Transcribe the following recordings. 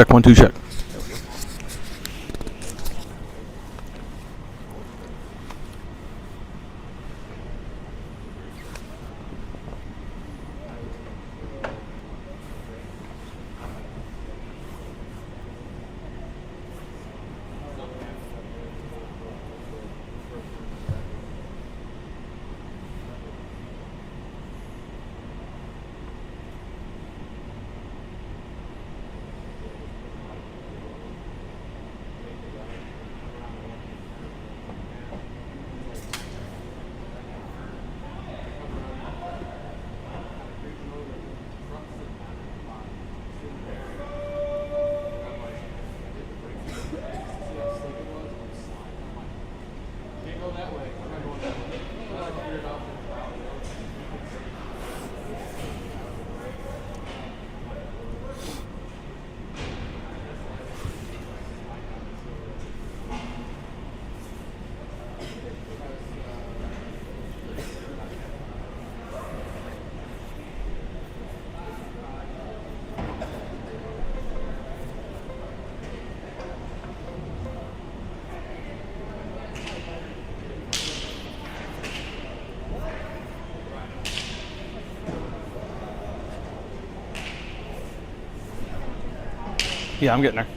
check. 1 2 check. Yeah, I'm getting there.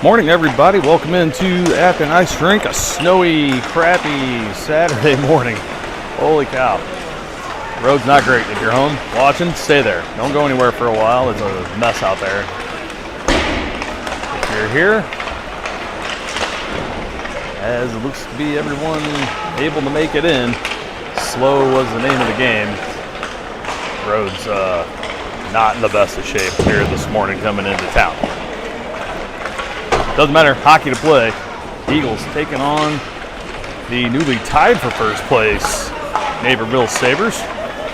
Morning, everybody. Welcome into Affton Ice Rink. A snowy, crappy Saturday morning. Holy cow. Road's not great. If you're home watching, stay there. Don't go anywhere for a while. It's a mess out there. If you're here, as it looks to be everyone able to make it in, slow was the name of the game. Road's not in the best of shape here this morning coming into town. Doesn't matter, hockey to play. Eagles taking on the newly tied for first place Naperville Sabres.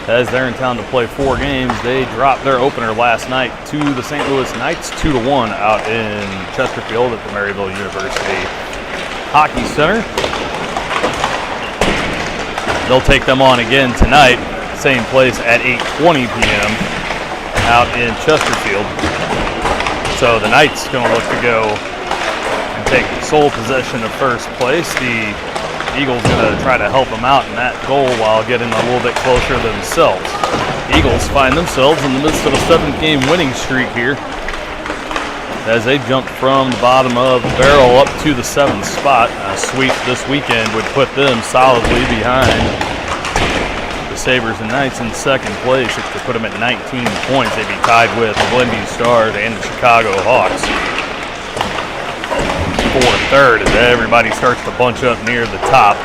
As they're in town to play 4 games, they dropped their opener last night to the St. Louis Knights 2-1 out in Chesterfield at the Maryville University Hockey Center. They'll take them on again tonight, same place at 8:20 p.m. out in Chesterfield. So the Knights going to look to go and take sole possession of first place. The Eagles going to try to help them out in that goal while getting a little bit closer themselves. Eagles find themselves in the midst of a 7-game winning streak here, as they jump from the bottom of the barrel up to the 7th spot. A sweep this weekend would put them solidly behind the Sabres and Knights in second place. It could put them at 19 points. They'd be tied with the Glenview Stars and the Chicago Hawks for third, as everybody starts to bunch up near the top.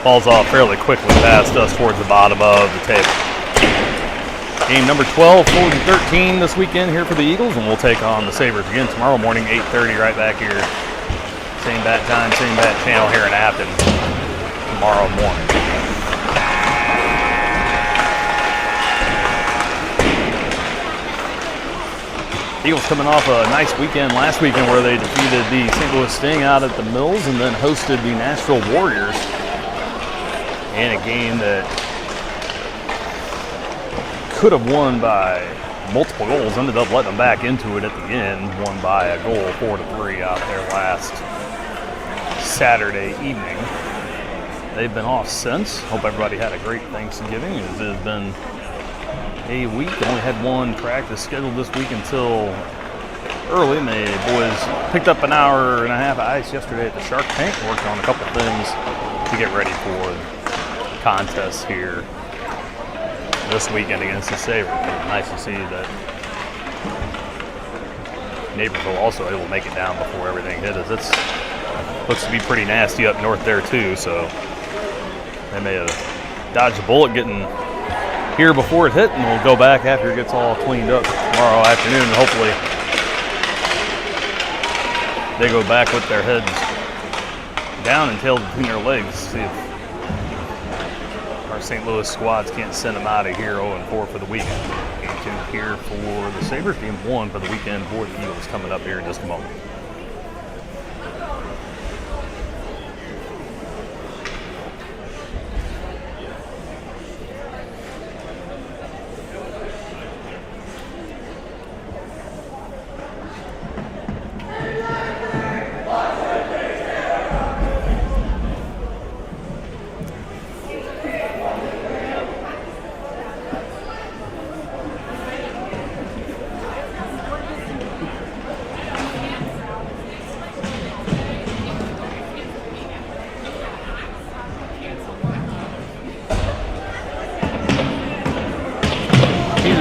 Falls off fairly quickly past us towards the bottom of the table. Game number 12, 4-13 this weekend here for the Eagles, and we'll take on the Sabres again tomorrow morning, 8:30, right back here. Same bat time, same bat channel here in Affton tomorrow morning. Eagles coming off a nice weekend last weekend where they defeated the St. Louis Sting out at the Mills and then hosted the Nashville Warriors in a game that could have won by multiple goals. Ended up letting them back into it at the end. Won by a goal, 4-3 out there last Saturday evening. They've been off since. Hope everybody had a great Thanksgiving. It has been a week. Only had one practice scheduled this week until early, and the boys picked up an hour and a half of ice yesterday at the Shark Tank. Worked on a couple things to get ready for the contest here this weekend against the Sabres. Nice to see that Naperville also able to make it down before everything hit us. It looks to be pretty nasty up north there too, so they may have dodged a bullet getting here before it hit, and we'll go back after it gets all cleaned up tomorrow afternoon. And hopefully they go back with their heads down and tails between their legs. See if our St. Louis squads can't send them out of here 0-4 for the weekend. Game 2 here for the Sabres. Game 1 for the weekend for the Eagles coming up here in just a moment.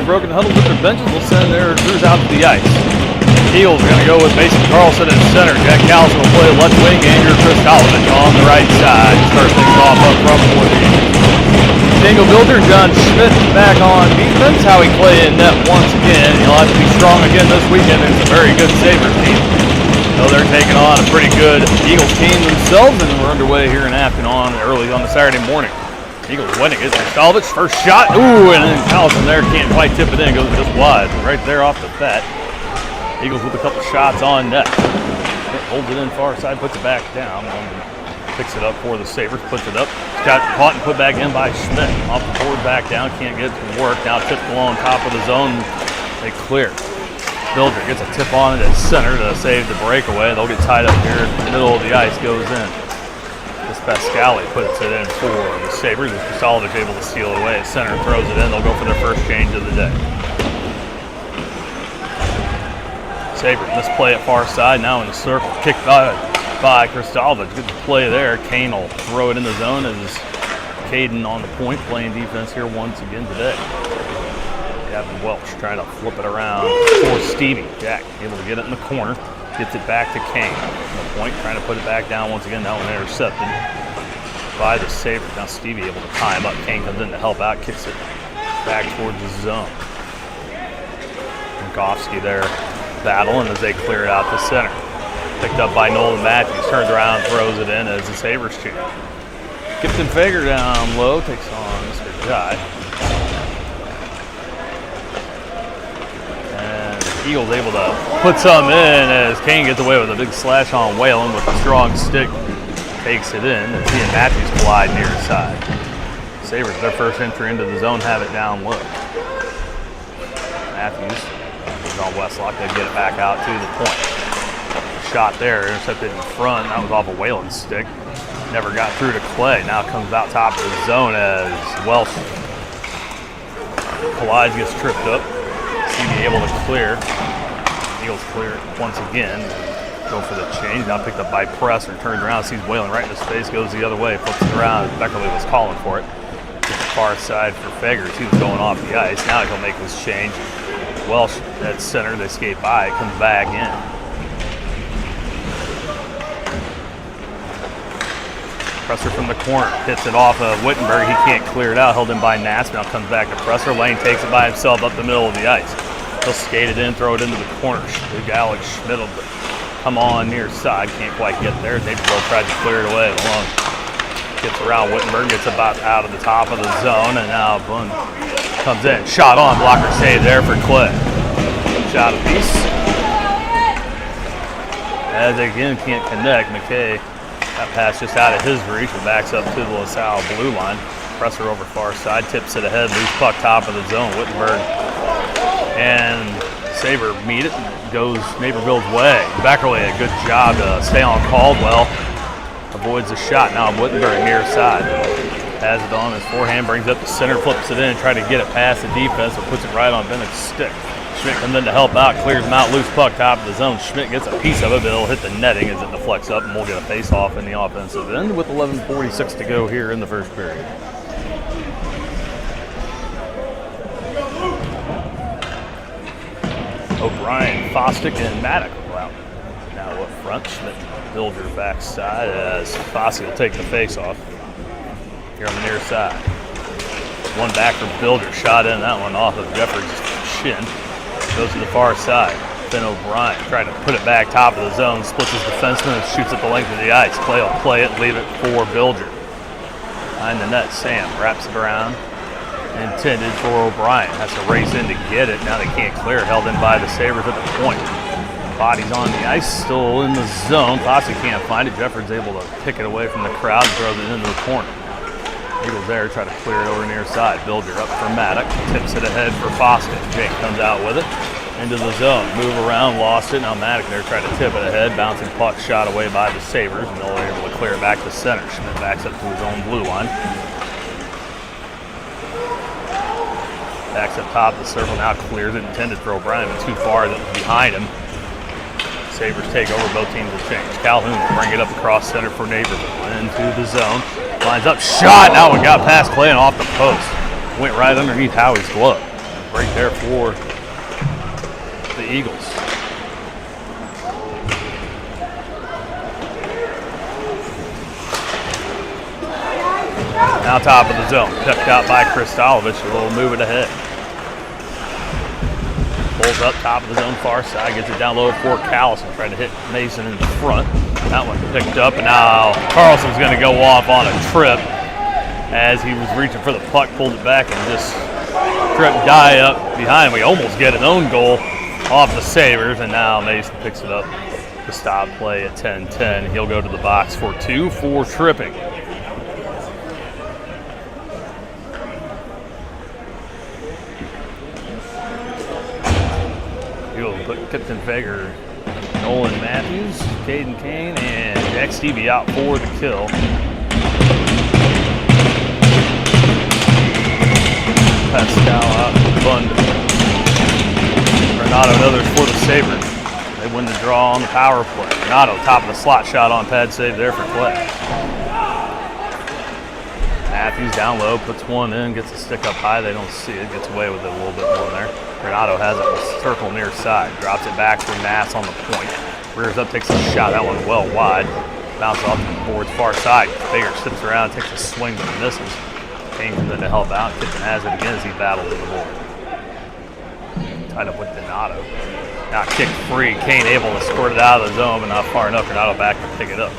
Broken huddles with their benches will send their crews out to the ice. Eagles are going to go with Mason Carlson in center. Jack Callison will play left wing. Andrew Kristolovich on the right side. Start things off up front for the Daniel Bilger. John Schmidt back on defense. Howie Clay in net once again. He'll have to be strong again this weekend. It's a very good Sabres team. So they're taking on a pretty good Eagles team themselves, and we're underway here in Affton early on the Saturday morning. Eagles winning it. Kristolovich, first shot. Ooh, and then Callison there can't quite tip it in. Goes just wide. Right there off the bat. Eagles with a couple shots on net. Holds it in far side, puts it back down. Picks it up for the Sabres, puts it up. Got caught and put back in by Schmidt. Off the board, back down. Can't get it to work. Now tipped along top of the zone. They clear. Bilger gets a tip on it at center to save the breakaway. They'll get tied up here. The middle of the ice goes in. Pascali puts it in for the Sabres. Kristolovich able to steal it away at center, throws it in. They'll go for their first change of the day. Sabres misplay at far side, now in the circle, kicked by Kristalvich. Good play there. Kane will throw it in the zone as Caden on the point, playing defense here once again today. Gavin Welch trying to flip it around for Stevie. Jack able to get it in the corner, gets it back to Kane. On the point, trying to put it back down once again. That one intercepted by the Sabres. Now Stevie able to tie him up. Kane comes in to help out, kicks it back towards the zone. Minkowski there battling as they clear it out to center. Picked up by Nolan Matthews, turns around, throws it in as the Sabres cheer. Kipton Fager down low, takes on Mr. Jai. And the Eagles able to put some in as Kane gets away with a big slash on Whalen with a strong stick. Takes it in as he and Matthews collide near his side. Sabres, their first entry into the zone, have it down low. Matthews is on Westlock. They get it back out to the point. Shot there, intercepted in front. That was off a Whalen's stick. Never got through to Clay. Now comes out top of the zone as Welsh collides, gets tripped up. Stevie able to clear. Eagles clear it once again. Go for the change. Now picked up by Presser. Turns around, sees Whalen right in his face, goes the other way, flips it around. Beckerly was calling for it. To the far side for Fager. He was going off the ice. Now he'll make this change. Welsh at center. They skate by. It comes back in. Presser from the corner, hits it off of Wittenberg. He can't clear it out, held in by Nats. Now comes back to Presser. Lane takes it by himself up the middle of the ice. He'll skate it in, throw it into the corner. Big Alex Schmidt will come on near side. Can't quite get there. Naperville tries to clear it away. Alone gets around Wittenberg, gets about out of the top of the zone, and now Bund comes in. Shot on, blocker save there for Clay. Shot apiece. As they again can't connect, McKay. That pass just out of his reach and backs up to the LaSalle blue line. Presser over far side, tips it ahead, loose puck top of the zone. Wittenberg and Sabre meet it, goes Naperville's way. Beckerly, a good job to stay on Caldwell. Avoids the shot. Now Wittenberg near side. Has it on his forehand, brings it up to center, flips it in, trying to get it past the defense, but puts it right on Bennett's stick. Schmidt comes in to help out, clears him out, loose puck top of the zone. Schmidt gets a piece of it, but it'll hit the netting as it deflects up, and we'll get a face-off in the offensive end with 11:46 to go here in the first period. O'Brien, Fostick, and Maddock are out. Now up front, Schmidt, Bilger backside as Fostick will take the face-off here on the near side. One back from Bilger, shot in that one off of Jeffrey's shin. Goes to the far side. Finn O'Brien trying to put it back top of the zone, splits his defenseman and shoots at the length of the ice. Clay will play it, leave it for Bilger. Behind the net, Sam wraps it around. Intended for O'Brien. Has to race in to get it. Now they can't clear it. Held in by the Sabres at the point. Body's on the ice, still in the zone. Foster can't find it. Jefford's able to pick it away from the crowd and throws it into the corner. Eagles there try to clear it over near side. Bilger up for Maddock, tips it ahead for Foster. Jake comes out with it into the zone. Move around, lost it. Now Maddock there trying to tip it ahead. Bouncing puck shot away by the Sabres, and they're able to clear it back to center. Schmidt backs up to his own blue line. Backs up top of the circle, now clears it. Intended for O'Brien, but too far behind him. Sabres take over, both teams will change. Calhoun will bring it up across center for Naperville. Into the zone. Lines up, shot! Now it got past Clay and off the post. Went right underneath Howie's glove. Break there for the Eagles. Now top of the zone. Picked out by Kristalovich. Will move it ahead. Pulls up top of the zone far side. Gets it down low for Callison. Trying to hit Mason in front. That one picked up, and now Carlson's going to go off on a trip as he was reaching for the puck, pulled it back, and just tripped Dye up behind. We almost get an own goal off the Sabres, and now Mason picks it up to stop play at 10-10. He'll go to the box for 2 for tripping. He'll put Kipton Fager, Nolan Matthews, Caden Kane, and Jack Stevie out for the kill. Pascal out, Bund, Renato and others for the Sabres. win the draw on the power play. Renato, top of the slot shot on pad save there for Clay. Matthews down low, puts one in, gets a stick up high. They don't see it, gets away with it a little bit more there. Renato has it in the circle near side, drops it back for Nass on the point. Rears up, takes a shot, that one well wide. Bounces off the board's far side. Baker steps around, takes a swing but misses. Kane comes in to help out. Kitchen has it again as he battles with the board. Tied up with Donato. Now kick free. Kane able to squirt it out of the zone, but not far enough. Renato back to pick it up.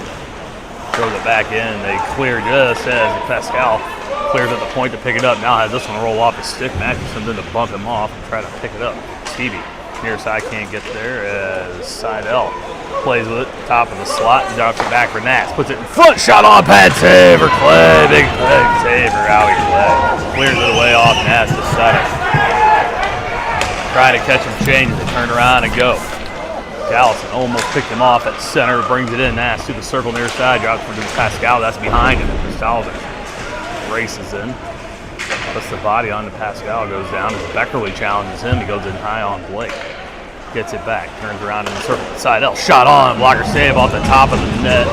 Throws it back in. They clear just as Pascal clears at the point to pick it up. Now has this one roll off his stick. Matthews comes in to bump him off and try to pick it up. Stevie, near side, can't get there as Seidel plays with it. Top of the slot and drops it back for Nass. Puts it in front. Shot on pad save for Clay. Big save for Howie Clay. Clears it away off Nass to center. Trying to catch him change to turn around and go. Gallison almost picked him off at center, brings it in. Nass to the circle near side, drops for Pascal. That's behind him. Salvin races in, puts the body on to Pascal, goes down as Beckerly challenges him. He goes in high on Blake. Gets it back, turns around in the circle. Seidel shot on, blocker save off the top of the net.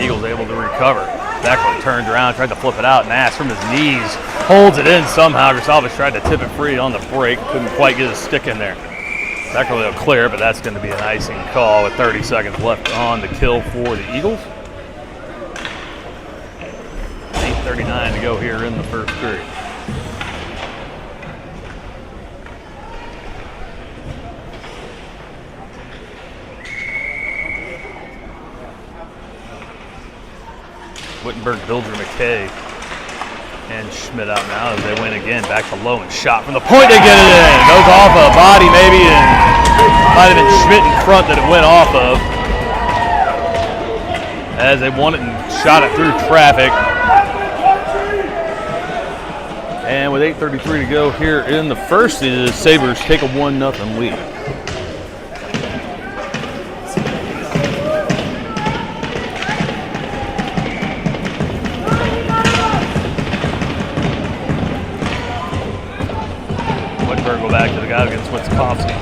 Eagles able to recover. Beckerly turns around, tried to flip it out. Nass from his knees holds it in somehow. Grisalvich tried to tip it free on the break, couldn't quite get his stick in there. Beckerly will clear, but that's going to be an icing call with 30 seconds left on the kill for the Eagles. 8:39 to go here in the first period. Wittenberg, Bilger, McKay, and Schmidt out now as they win again. Back to low and shot from the point. They get it in. It goes off a body maybe, and might have been Schmidt in front that it went off of. As they won it and shot it through traffic. And with 8:33 to go here in the first, the Sabres take a 1-0 lead. Go back to the guy against Witkowski.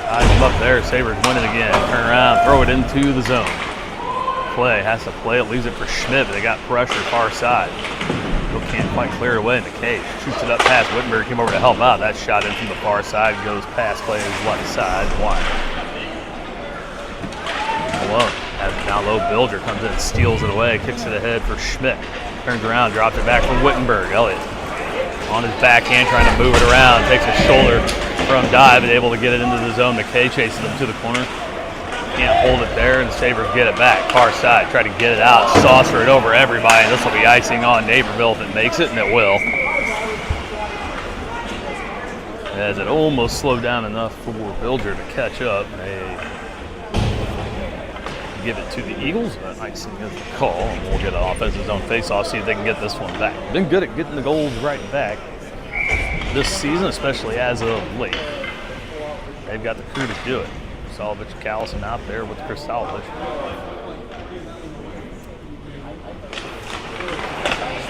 Eyes him up there. Sabres win it again. Turn around, throw it into the zone. Clay has to play it, leaves it for Schmidt, but they got pressure far side. Still can't quite clear it away in the cage. Shoots it up past Wittenberg, came over to help out. That shot in from the far side goes past Clay's left side wide. Malone has it down low. Bilger comes in, steals it away, kicks it ahead for Schmidt. Turns around, drops it back for Wittenberg. Elliott on his backhand, trying to move it around, takes a shoulder from dive and able to get it into the zone. McKay chases him to the corner. Can't hold it there, and the Sabres get it back. Far side, try to get it out, saucer it over everybody, and this will be icing on Naperville if it makes it, and it will. As it almost slowed down enough for Bilger to catch up. They give it to the Eagles. Icing is the call, and we'll get an offensive zone face-off, see if they can get this one back. Been good at getting the goals right back this season, especially as of late. They've got the crew to do it. Salvich, Callison out there with Grisalvich.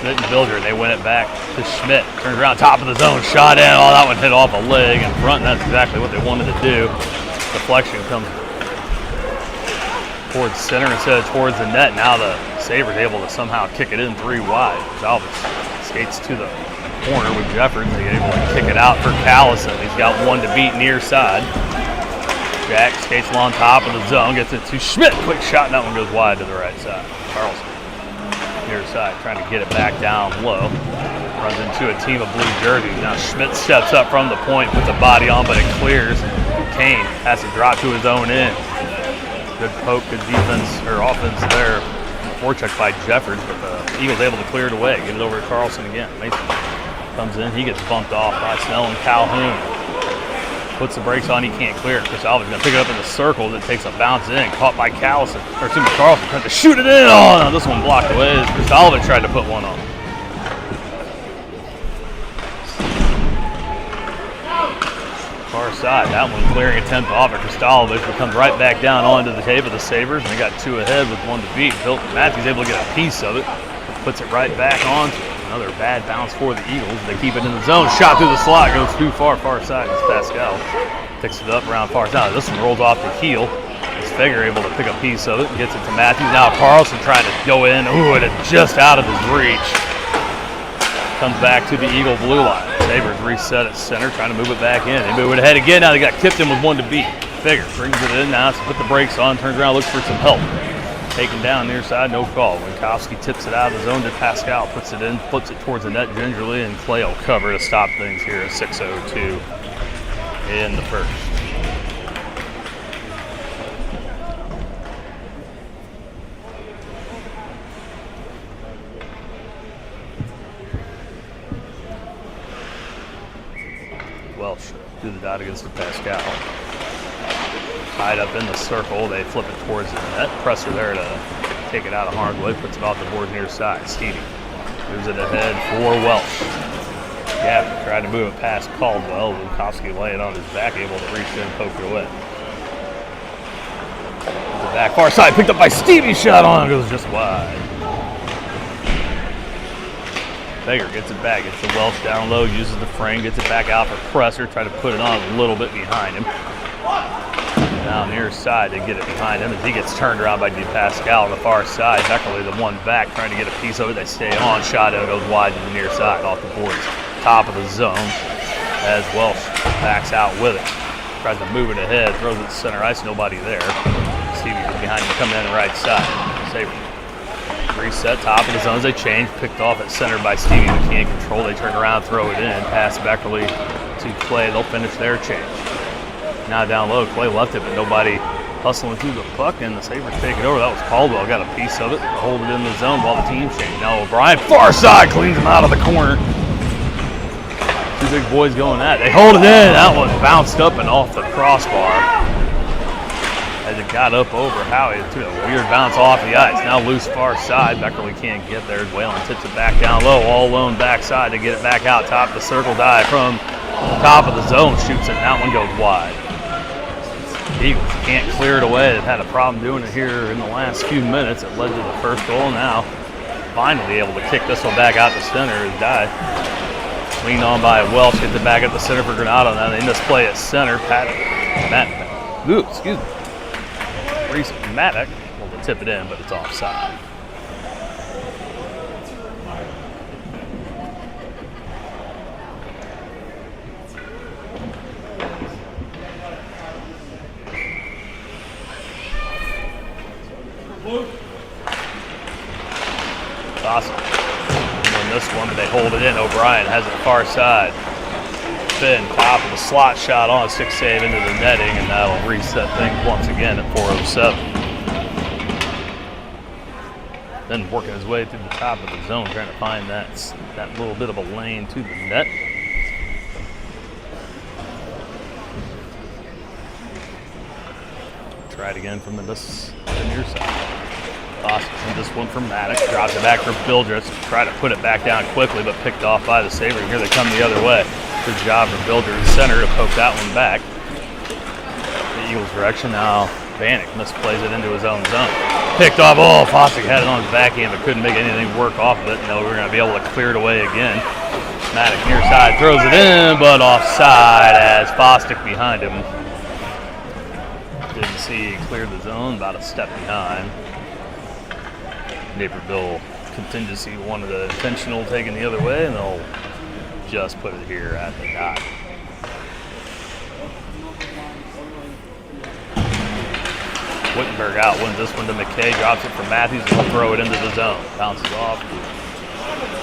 Schmidt and Bilger, they win it back to Schmidt. Turns around, top of the zone, shot in. Oh, that one hit off a leg in front, and that's exactly what they wanted to do. Deflection comes towards center instead of towards the net. Now the Sabres able to somehow kick it in 3 wide. Salvich skates to the corner with Jeffords. They're able to kick it out for Callison. He's got one to beat near side. Jack skates along top of the zone, gets it to Schmidt. Quick shot, and that one goes wide to the right side. Carlson, near side, trying to get it back down low. Runs into a team of blue jerseys. Now Schmidt steps up from the point, puts a body on, but it clears. Kane has to drop to his own end. Good poke, good defense, or offense there. Forecheck by Jeffords, but the Eagles able to clear it away. Get it over to Carlson again. Mason comes in, he gets bumped off by Snell and Calhoun. Puts the brakes on, he can't clear it. Grisalvich going to pick it up in the circle, then takes a bounce in, caught by Callison. Or excuse me, Carlson trying to shoot it in. Oh, no, this one blocked away as Grisalvich tried to put one on. Far side, that one clearing attempt off at Grisalvich, but comes right back down onto the table of the Sabres, and they got 2 ahead with 1 to beat. Matthews able to get a piece of it, puts it right back onto it. Another bad bounce for the Eagles. They keep it in the zone. Shot through the slot. Goes too far side. It's Pascal. Picks it up around far side. This one rolls off the heel. It's Fager able to pick a piece of it. Gets it to Matthews. Now Carlson trying to go in. Ooh, and it's just out of his reach. Comes back to the Eagle blue line. Sabres reset at center, trying to move it back in. They move it ahead again. Now they got Kipton with one to beat. Fager brings it in now. So put the brakes on. Turns around, looks for some help. Taken down near side, no call. Winkowski tips it out of the zone to Pascal, puts it in, flips it towards the net gingerly, and Clay will cover to stop things here at 6:02 in the first. Welsh do the dot against the Pascal. Tied up in the circle, they flip it towards the net. Presser there to take it out of harm's way, puts it off the board near side. Stevie moves it ahead for Welsh. Gavin tried to move it past Caldwell. Winkowski laying on his back, able to reach in and poke it away. The back far side, picked up by Stevie, shot on, goes just wide. Fager gets it back, gets the Welsh down low, uses the frame, gets it back out for Presser, try to put it on a little bit behind him. Now near side to get it behind him as he gets turned around by Pascal on the far side. Beckerly the one back trying to get a piece of it. They stay on. Shot and goes wide to the near side off the boards. Top of the zone as Welsh backs out with it. Tries to move it ahead. Throws it to center ice. Nobody there. Stevie was behind him coming in the right side. Sabres reset top of the zone as they change. Picked off at center by Stevie who can't control. They turn around, throw it in. Pass Beckerly to Clay. They'll finish their change. Now down low, Clay left it, but nobody hustling through the puck, and the Sabres take it over. That was Caldwell, got a piece of it, hold it in the zone while the team changed. Now O'Brien, far side, cleans him out of the corner. Two big boys going at it. They hold it in. That one bounced up and off the crossbar. As it got up over Howie, it took a weird bounce off the ice. Now loose far side, Beckerly can't get there. Whalen tips it back down low, all alone backside to get it back out top of the circle dive from top of the zone, shoots it, and that one goes wide. Eagles can't clear it away. They've had a problem doing it here in the last few minutes. It led to the first goal. Now finally able to kick this one back out the center as Dye. Leaned on by Welsh, gets it back at the center for Granado. Now they misplay at center. Reese Maddock will tip it in, but it's offside. Awesome. Win this one, but they hold it in. O'Brien has it far side. Finn, top of the slot shot on a 6 save into the netting, and that'll reset things once again at 4:07. Then working his way through the top of the zone, trying to find that little bit of a lane to the net. Try it again from the near side. Awesome. This one from Maddox. Drops it back for Bildress. Try to put it back down quickly, but picked off by the Sabres. Here they come the other way. Good job for Bildress center to poke that one back. The Eagles' direction. Now Vanek misplays it into his own zone. Picked off. Oh, Fossick had it on his backhand, but couldn't make anything work off of it. No, we're going to be able to clear it away again. Maddox near side throws it in, but offside as Fossick behind him. Didn't see he cleared the zone, about a step behind. Naperville contingency wanted the intentional taken the other way, and they'll just put it here at the dot. Wittenberg out, wins this one to McKay, drops it for Matthews, and he'll throw it into the zone. Bounces off.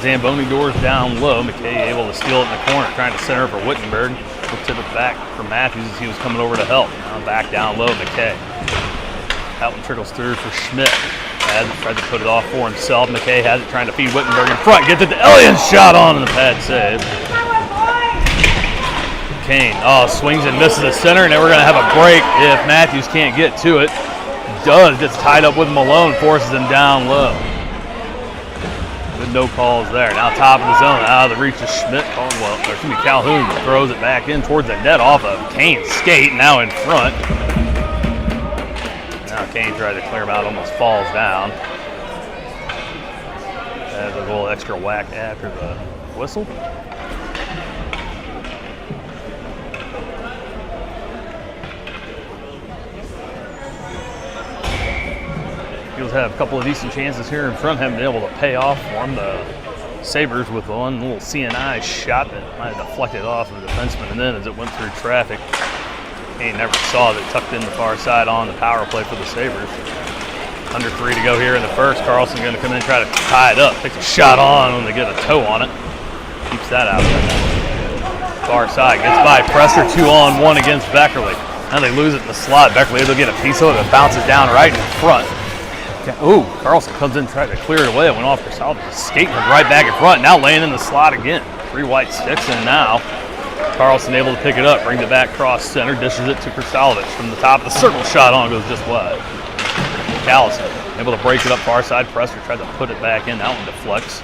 Zamboni doors down low. McKay able to steal it in the corner, trying to center for Wittenberg. He'll tip it back for Matthews as he was coming over to help. Now back down low, McKay. That one trickles through for Schmidt. Has it, tried to put it off for himself. McKay has it, trying to feed Wittenberg in front. Gets it to Elliott, shot on in the pad save. Kane, swings and misses the center, and then we're going to have a break if Matthews can't get to it. Does, gets tied up with Malone, forces him down low. With no calls there. Now top of the zone, out of the reach of Schmidt. Calhoun throws it back in towards the net off of Kane's skate, now in front. Now Kane tried to clear him out, almost falls down. Has a little extra whack after the whistle. Eagles have a couple of decent chances here in front. Haven't been able to pay off for them. The Sabres with one little CNI shot that might have deflected off of the defenseman, and then as it went through traffic, he never saw it. Tucked in the far side on the power play for the Sabres. Under 3 to go here in the first. Carlson going to come in and try to tie it up. Takes a shot on when they get a toe on it. Keeps that out of it. Far side. Gets by Presser. 2-on-1 against Beckerly. Now they lose it in the slot. Beckerly able to get a piece of it. It bounces down right in front. Ooh, Carlson comes in and tries to clear it away. It went off for Salvage. Skating right back in front. Now laying in the slot again. 3 white sticks, and now Carlson able to pick it up. Brings it back cross center. Dishes it to Krasalovic. From the top of the circle, shot on. Goes just wide. Callison able to break it up far side. Presser tries to put it back in. That one deflects.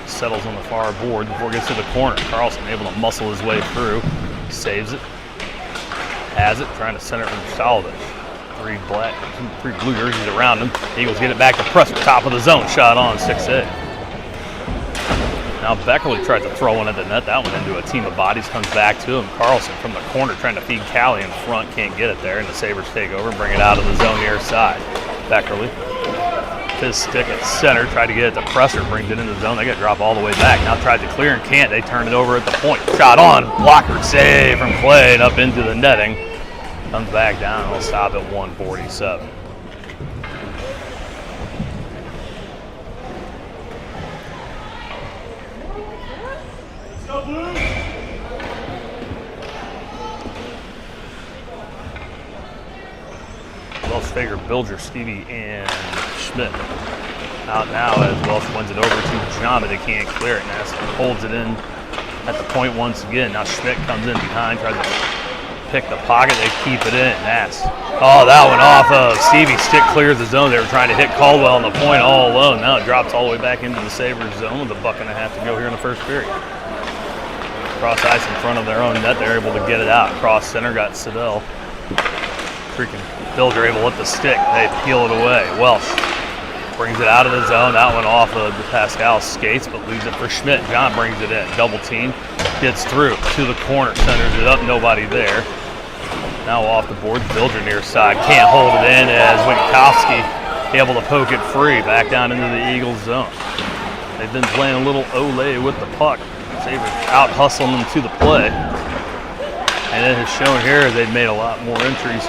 Settles on the far board before it gets to the corner. Carlson able to muscle his way through. Saves it. Has it. Trying to center it from Krasalovic. 3 blue jerseys around him. Eagles get it back to Presser. Top of the zone. Shot on. 6-8. Now Beckerly tries to throw one at the net. That one into a team of bodies. Comes back to him. Carlson from the corner trying to feed Callie in front. Can't get it there. And the Sabres take over and bring it out of the zone near side. Beckerly. His stick at center. Tried to get it to Presser. Brings it in the zone. They got dropped all the way back. Now tried to clear and can't. They turn it over at the point. Shot on. Blocker save from Clay and up into the netting. Comes back down. We'll stop at 147. Welsh figure Bilger, Stevie, and Schmidt. Out now as Welsh wins it over to John, but they can't clear it. Nass holds it in at the point once again. Now Schmidt comes in behind, tries to pick the pocket. They keep it in. Nass. Oh, that one off of Stevie. Stick clears the zone. They were trying to hit Caldwell on the point all alone. Now it drops all the way back into the Sabres zone with a buck and a half to go here in the first period. Cross ice in front of their own net. They're able to get it out. Cross center got Siddell. Freaking Bilger able with the stick. They peel it away. Welsh brings it out of the zone. That one off of Pascal skates, but leaves it for Schmidt. John brings it in. Double team. Gets through to the corner. Centers it up. Nobody there. Now off the board. Bilger near side. Can't hold it in as Winkowski able to poke it free. Back down into the Eagles zone. They've been playing a little Olay with the puck. Sabres out hustling them to the play. And it has shown here they've made a lot more entries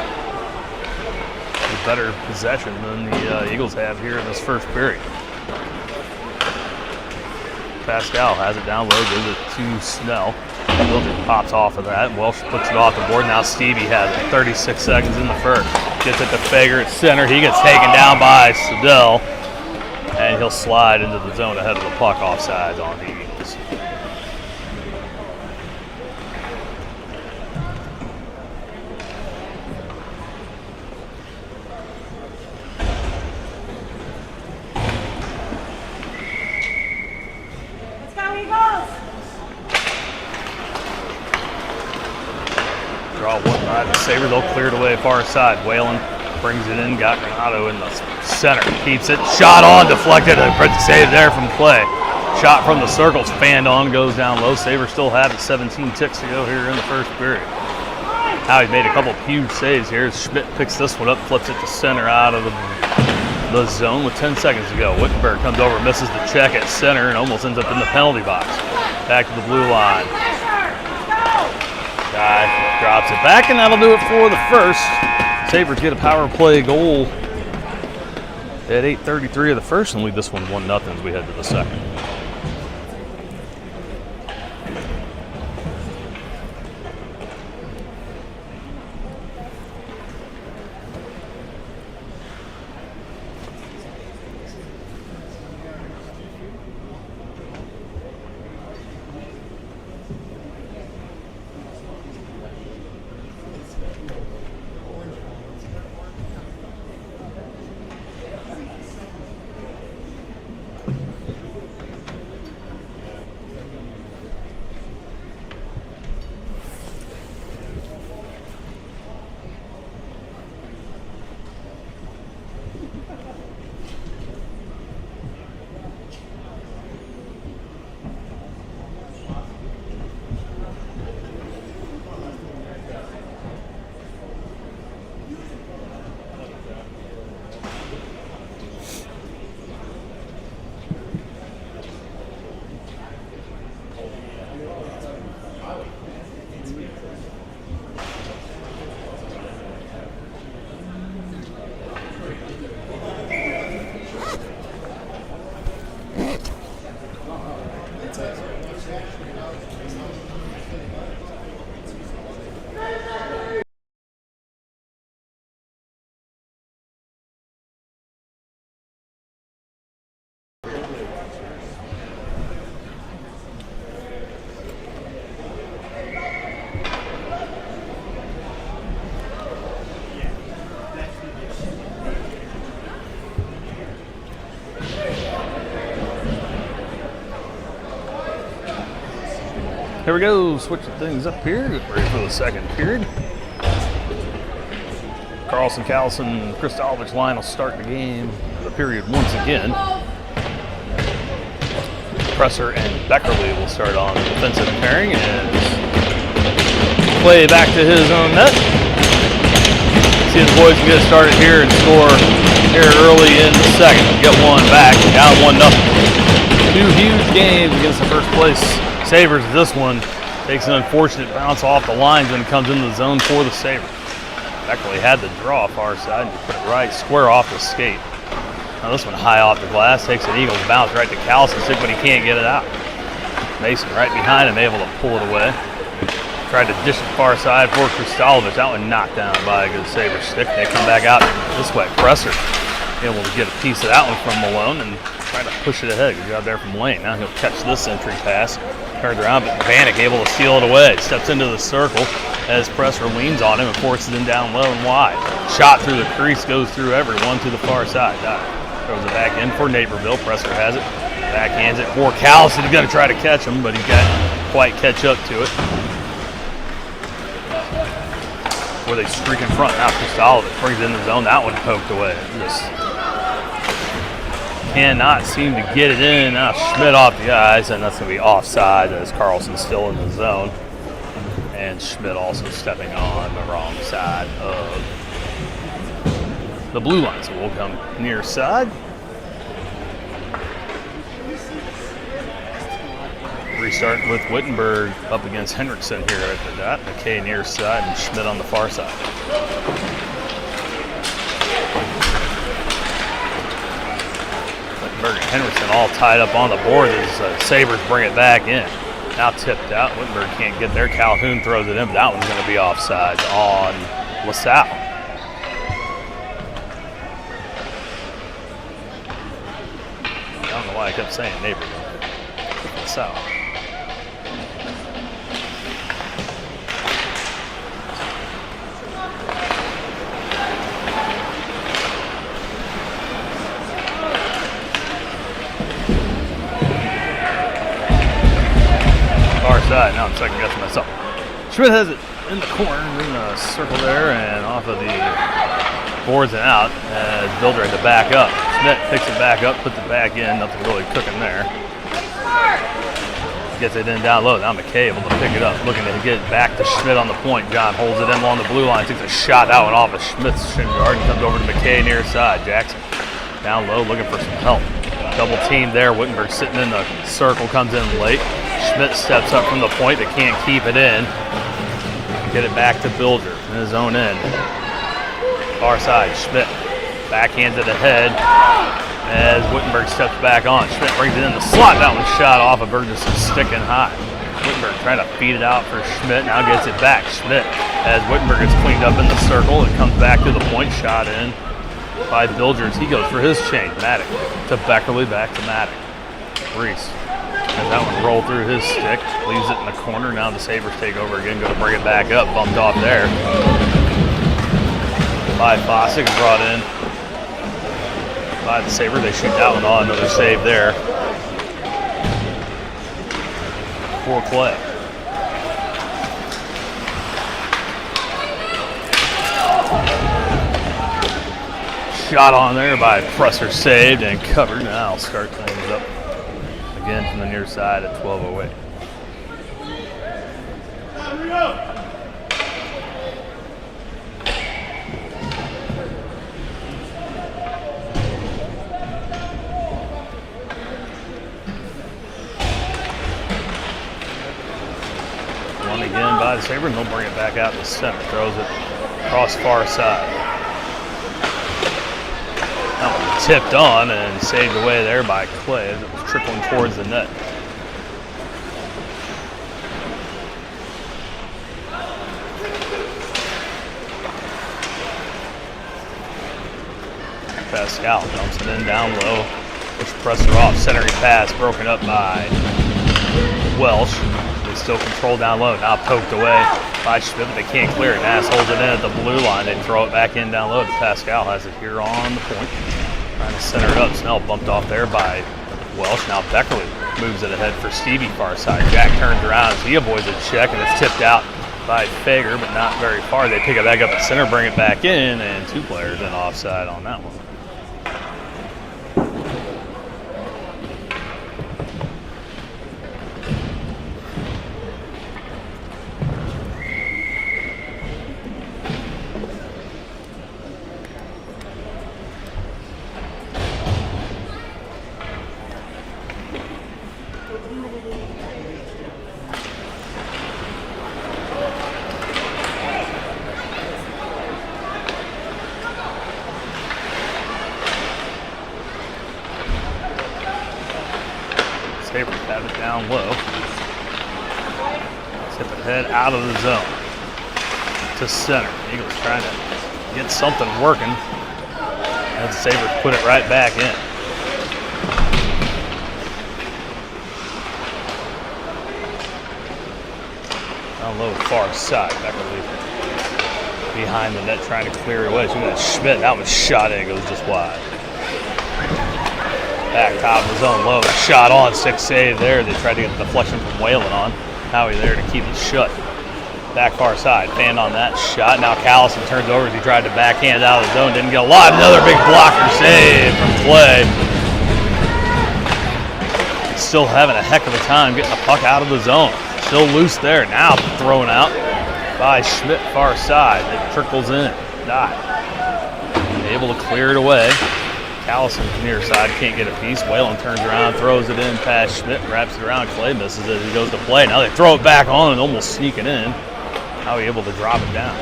with better possession than the Eagles have here in this first period. Pascal has it down low, gives it to Snell. Bilger pops off of that. Welsh puts it off the board. Now Stevie has it. 36 seconds in the first. Gets it to Fager at center. He gets taken down by Siddell. And he'll slide into the zone ahead of the puck offsides on the Eagles. Draw one by the Sabres. They'll clear it away far side. Whalen brings it in. Got Granato in the center. Keeps it. Shot on. Deflected. A pretty save there from Clay. Shot from the circles. Fanned on. Goes down low. Sabres still have it. 17 ticks to go here in the first period. Howie's made a couple of huge saves here. Schmidt picks this one up. Flips it to center out of the zone with 10 seconds to go. Wittenberg comes over. Misses the check at center and almost ends up in the penalty box. Back to the blue line. Guy drops it back, and that'll do it for the first. Sabres get a power play goal at 8:33 of the first and lead this one 1-0 as we head to the second. Here we go, switching things up here. Get ready for the second period. Carlson, Callison, Kristolovich line will start the game, the period once again. Presser and Beckerly will start on the defensive pairing as play back to his own net. See if the boys can get started here and score here early in the second. Get one back, down 1-0. Two huge games against the first place Sabres. This one takes an unfortunate bounce off the lines when it comes into the zone for the Sabres. Beckerly had the draw far side and put it right square off the skate. Now this one high off the glass, takes an Eagles bounce right to Callison, but he can't get it out. Mason right behind him, able to pull it away. Tried to dish it far side for Kristolovich. That one knocked down by a good Sabres stick. They come back out this way. Presser able to get a piece of that one from Malone and try to push it ahead. Good job there from Lane. Now he'll catch this entry pass. Turned around, but Vanek able to steal it away. Steps into the circle as Presser leans on him and forces him down low and wide. Shot through the crease, goes through everyone to the far side. Throws it back in for Naperville. Presser has it. Backhands it for Callison. He's going to try to catch him, but he can't quite catch up to it. Where they streak in front. Now Kristolovich brings it in the zone. That one poked away. Just cannot seem to get it in. Now Schmidt off the ice, and that's going to be offside as Carlson's still in the zone. And Schmidt also stepping on the wrong side of the blue line. So we'll come near side. Restarting with Wittenberg up against Henriksen here at the dot. McKay near side and Schmidt on the far side. Wittenberg and Henriksen all tied up on the board as Sabres bring it back in. Now tipped out. Wittenberg can't get there. Calhoun throws it in, but that one's going to be offside on LaSalle. I don't know why I kept saying Naperville. LaSalle. Far side. Now I'm second guessing myself. Schmidt has it in the corner, in the circle there, and off of the boards and out as Builder had to back up. Schmidt picks it back up, puts it back in. Nothing really cooking there. Gets it in down low. Now McKay able to pick it up, looking to get it back to Schmidt on the point. John holds it in along the blue line, takes a shot. That one off of Schmidt's shin guard and comes over to McKay near side. Jackson down low, looking for some help. Double team there. Wittenberg sitting in the circle, comes in late. Schmidt steps up from the point, but can't keep it in. Get it back to Builder in his own end. Far side, Schmidt backhands it ahead as Wittenberg steps back on. Schmidt brings it in the slot. That one shot off of Burgess sticking high. Wittenberg trying to feed it out for Schmidt. Now gets it back. Schmidt, as Wittenberg gets cleaned up in the circle, it comes back to the point. Shot in by Bilgers. He goes for his change. Maddock to Beckerly, back to Maddock. Reese. And that one rolled through his stick, leaves it in the corner. Now the Sabres take over again, going to bring it back up, bumped off there. By Fossick, brought in by the Sabres. They shoot that one on, another save there. For play. Shot on there by Presser, saved and covered. Now I'll start things up again from the near side at 12:08. One again by the Sabres, and they'll bring it back out to the center. Throws it across far side. That one tipped on and saved away there by Clay as it was trickling towards the net. Pascal dumps it in down low. Push Presser off. Centering pass broken up by Welsh. They still control down low. Now poked away by Schmidt, but they can't clear it. Nass holds it in at the blue line. They throw it back in down low. Pascal has it here on the point. Trying to center it up. Snell bumped off there by Welsh. Now Beckerly moves it ahead for Stevie far side. Jack turns around as he avoids a check, and it's tipped out by Fager, but not very far. They pick it back up at center, bring it back in, and 2 players in offside on that one. Sabres have it down low. Tip it head out of the zone to center. Eagles trying to get something working as the Sabres put it right back in. Down low, far side. Beckerly behind the net trying to clear it away. So we got Schmidt. That was shot in. It goes just wide. Back top of the zone, low, shot on, 6 save there. They tried to get the deflection from Whalen on. Howie there to keep it shut. Back far side, fan on that shot. Now Callison turns over as he tried to backhand out of the zone. Didn't get a lot. Another big blocker save from Clay. Still having a heck of a time getting the puck out of the zone. Still loose there. Now thrown out by Schmidt far side. It trickles in. Dot. Able to clear it away. Callison near side can't get a piece. Whalen turns around, throws it in past Schmidt, wraps it around. Clay misses it as he goes to play. Now they throw it back on and almost sneak it in. How he able to drop it down?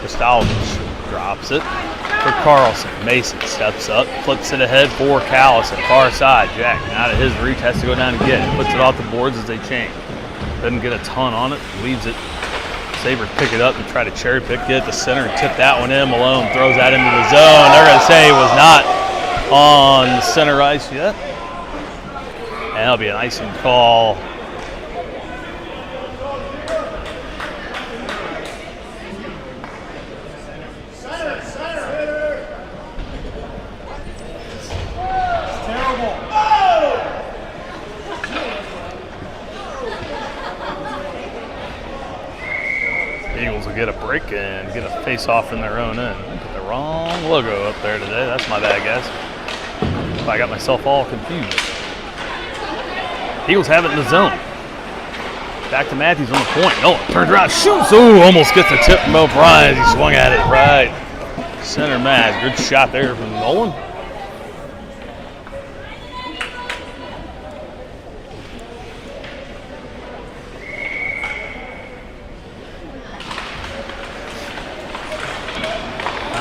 Kristalovic drops it for Carlson. Mason steps up, flips it ahead for Callison. Far side, Jack out of his reach, has to go down and get it. Puts it off the boards as they change. Doesn't get a ton on it, leaves it. Sabres pick it up and try to cherry pick it at the center and tip that one in. Malone throws that into the zone. They're going to say it was not on the center ice yet. And that'll be an icing call. Eagles will get a break and get a face-off in their own end. I put the wrong logo up there today. That's my bad, guys. I got myself all confused. Eagles have it in the zone. Back to Matthews on the point. Nolan turns around, shoots. Ooh, almost gets the tip from O'Brien as he swung at it right. Center mass. Good shot there from Nolan.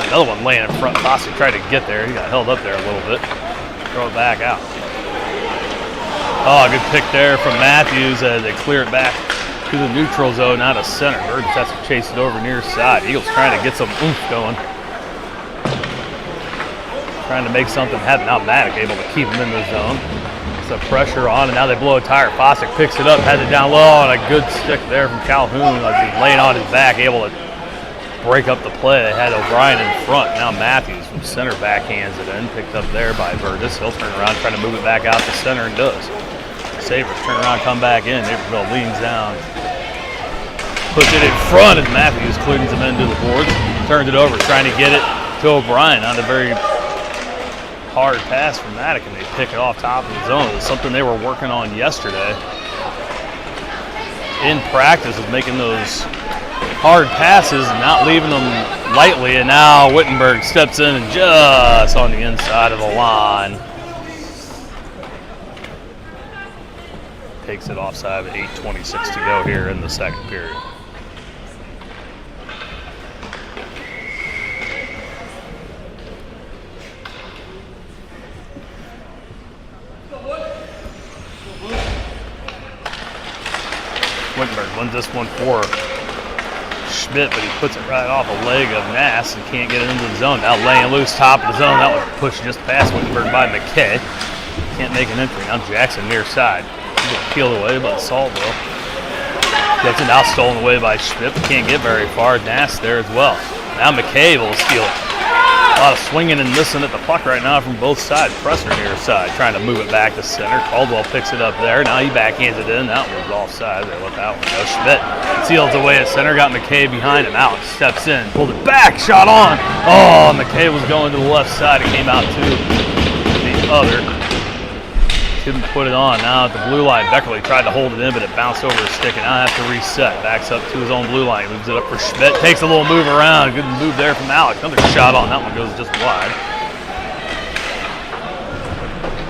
Another one laying in front. Fossey tried to get there. He got held up there a little bit. Throw it back out. Oh, good pick there from Matthews as they clear it back to the neutral zone, out of center. Burgess has to chase it over near side. Eagles trying to get some oomph going. Trying to make something happen. Now Maddock able to keep him in the zone. Some pressure on, and now they blow a tire. Fossick picks it up, has it down low, and a good stick there from Calhoun as he's laying on his back, able to break up the play. They had O'Brien in front. Now Matthews from center backhands it in. Picked up there by Burgess. He'll turn around, trying to move it back out to center, and does. Sabres turn around, come back in. Naperville leans down. Puts it in front as Matthews cleans him into the boards. Turns it over, trying to get it to O'Brien on a very hard pass from Maddock, and they pick it off top of the zone. It's something they were working on yesterday in practice, of making those hard passes and not leaving them lightly, and now Wittenberg steps in and just on the inside of the line takes it offside with 8:26 to go here in the second period. Wittenberg wins this one for Schmidt, but he puts it right off a leg of Nass and can't get it into the zone. Now laying loose top of the zone. That was pushed just past Wittenberg by McKay. Can't make an entry. Now Jackson near side. He's getting peeled away by Salvo. Gets it now stolen away by Schmidt, but can't get very far. Nass there as well. Now McKay will steal it. A lot of swinging and missing at the puck right now from both sides. Presser near side, trying to move it back to center. Caldwell picks it up there. Now he backhands it in. That one was offside. They let that one go. Schmidt seals away at center. Got McKay behind him. Alex steps in, pulled it back, shot on. Oh, McKay was going to the left side. It came out to the other. Couldn't put it on. Now at the blue line, Beckerly tried to hold it in, but it bounced over his stick, and now have to reset. Backs up to his own blue line, moves it up for Schmidt, takes a little move around. Good move there from Alex. Another shot on. That one goes just wide.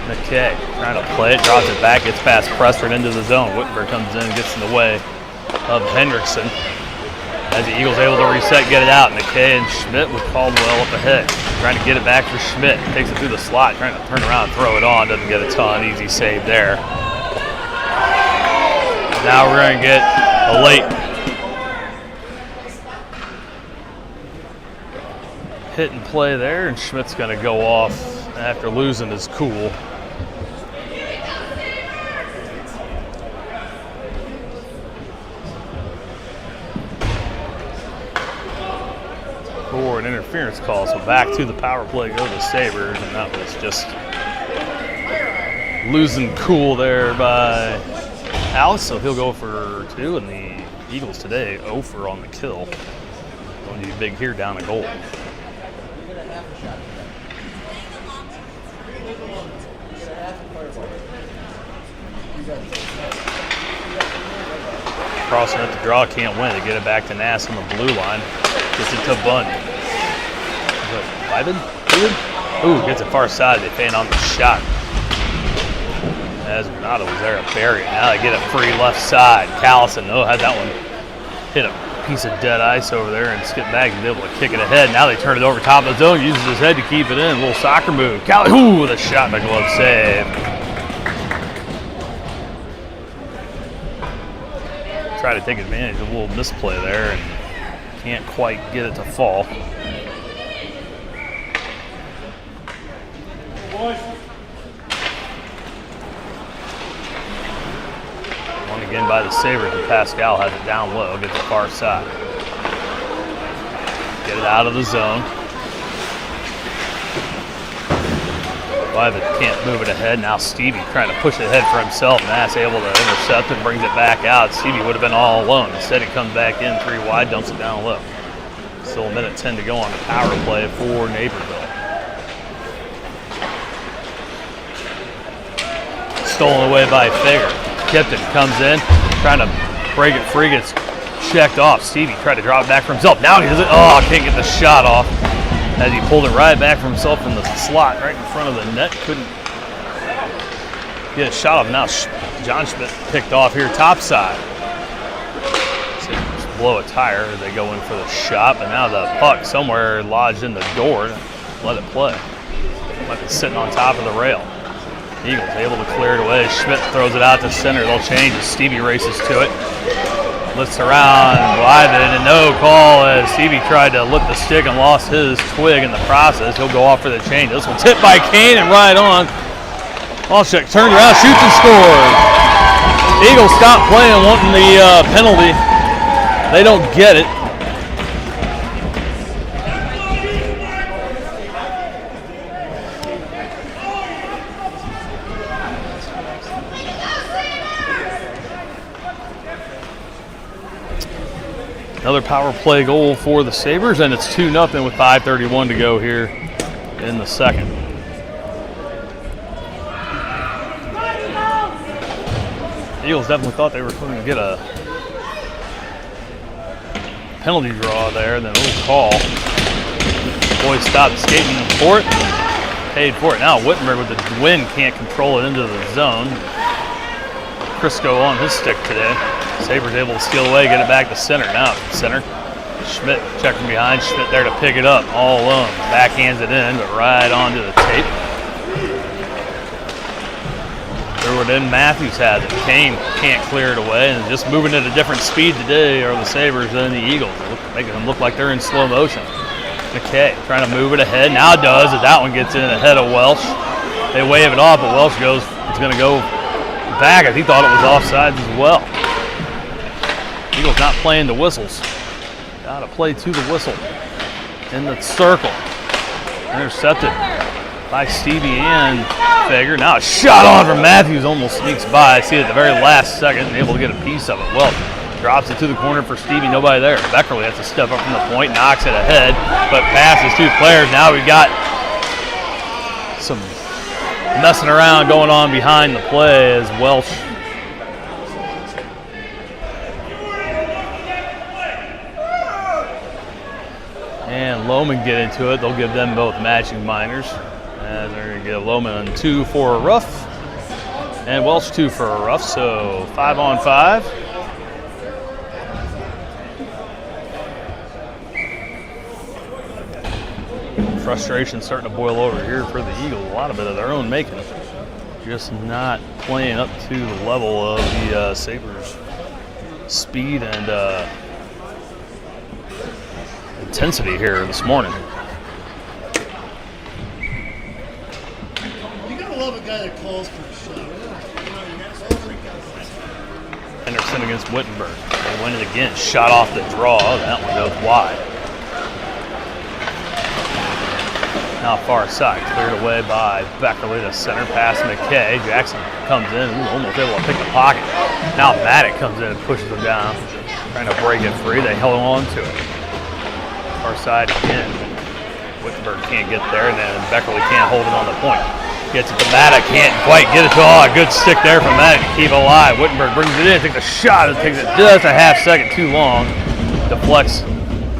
McKay trying to play it, drops it back, gets past Pressford into the zone. Wittenberg comes in, gets in the way of Hendrickson. As the Eagles able to reset, get it out. McKay and Schmidt with Caldwell up ahead. Trying to get it back for Schmidt. Takes it through the slot, trying to turn around and throw it on. Doesn't get a ton. Easy save there. Now we're going to get a late hit and play there, and Schmidt's going to go off after losing his cool. For an interference call, so back to the power play go the Sabres, and that was just losing cool there by Alex, so he'll go for 2, and the Eagles today 0 for on the kill. Going to be big here down a goal. Crossing at the draw, can't win. They get it back to Nass on the blue line. Gets it to Bunn. Wyman? Ooh, gets it far side. They feint on the shot. As Renato was there to bury it. Now they get it free left side. Callison, had that one hit a piece of dead ice over there and skip back and be able to kick it ahead. Now they turn it over top of the zone, uses his head to keep it in. A little soccer move. Ooh, with a shot and a glove save. Try to take advantage of a little misplay there and can't quite get it to fall. One again by the Sabres, and Pascal has it down low, gets it far side. Get it out of the zone. Wyman can't move it ahead. Now Stevie trying to push it ahead for himself, and that's able to intercept and brings it back out. Stevie would have been all alone. Instead, he comes back in 3 wide, dumps it down low. Still a minute 10 to go on the power play for Naperville. Stolen away by Fager. Kipton comes in, trying to break it free, gets checked off. Stevie tried to drop it back for himself. Now he does it. Oh, can't get the shot off. As he pulled it right back for himself in the slot right in front of the net. Couldn't get a shot off. Now John Schmidt picked off here topside. Just blow a tire. They go in for the shot, but now the puck somewhere lodged in the door. Let it play. Might be sitting on top of the rail. Eagles able to clear it away. Schmidt throws it out to center. They'll change as Stevie races to it. Lifts around Wyman, and no call as Stevie tried to lift the stick and lost his twig in the process. He'll go off for the change. This one's hit by Kane and right on. Walchuk turns around, shoots and scores. Eagles stop playing, wanting the penalty. They don't get it. Another power play goal for the Sabres, and it's 2-0 with 5:31 to go here in the second. The Eagles definitely thought they were going to get a penalty draw there, and then a little call. Boys stopped skating for it, paid for it. Now Wittenberg with the wind can't control it into the zone. Crisco on his stick today. Sabres able to steal away, get it back to center. Now center. Schmidt checking behind. Schmidt there to pick it up all alone. Backhands it in, but right onto the tape. Threw it in. Matthews has it. Kane can't clear it away, and just moving at a different speed today are the Sabres than the Eagles. Making them look like they're in slow motion. McKay trying to move it ahead. Now does as that one gets in ahead of Welsh. They wave it off, but Welsh goes, it's going to go back as he thought it was offsides as well. Eagles not playing the whistles. Got to play to the whistle in the circle. Intercepted by Stevie and Fager. Now a shot on from Matthews, almost sneaks by. I see it at the very last second and able to get a piece of it. Well, drops it to the corner for Stevie, nobody there. Beckerly has to step up from the point, knocks it ahead, but passes two players. Now we've got some messing around going on behind the play as Welsh and Lohman get into it. They'll give them both matching minors. And they're going to give Lohman 2 for a rough and Welsh 2 for a rough. So 5-on-5. Frustration starting to boil over here for the Eagles. A lot of it of their own making. Just not playing up to the level of the Sabres' speed and intensity here this morning. You gotta love a guy that calls for a shot. Henderson against Wittenberg. They win it again. Shot off the draw. That one goes wide. Now far side, cleared away by Beckerly. The center pass McKay. Jackson comes in, almost able to pick the pocket. Now Maddock comes in and pushes him down, trying to break it free. They held on to it. Far side again. Wittenberg can't get there, and then Beckerly can't hold it on the point. Gets it to Maddock, can't quite get it to all. A good stick there from Maddock to keep it alive. Wittenberg brings it in, takes a shot, and takes it just a half second too long. Deflects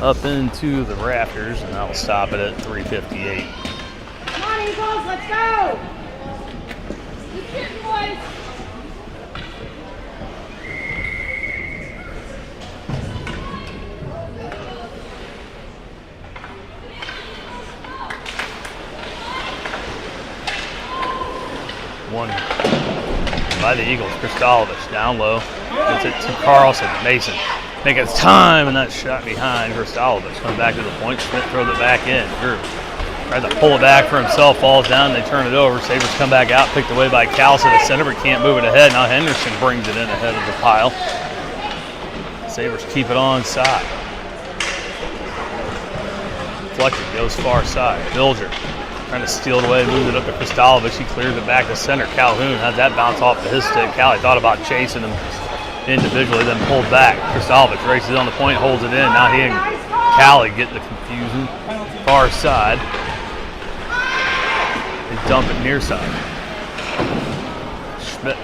up into the rafters, and that will stop it at 3:58. Come on, Eagles, let's go! Keep shooting, boys! One by the Eagles. Kristalovich down low. Gets it to Carlson. Mason making his time, and that shot behind Kristalovich. Comes back to the point. Schmidt throws it back in. Drew tries to pull it back for himself. Falls down. They turn it over. Sabres come back out. Picked away by Callis at the center, but can't move it ahead. Now Henderson brings it in ahead of the pile. Sabres keep it on side. Deflected. Goes far side. Bilger trying to steal it away, moves it up to Kristalovich. He clears it back to center. Calhoun has that bounce off of his stick. Callie thought about chasing him individually, then pulled back. Kristalovich races on the point, holds it in. Now he and Callie get the confusion. Far side. They dump it near side. Schmidt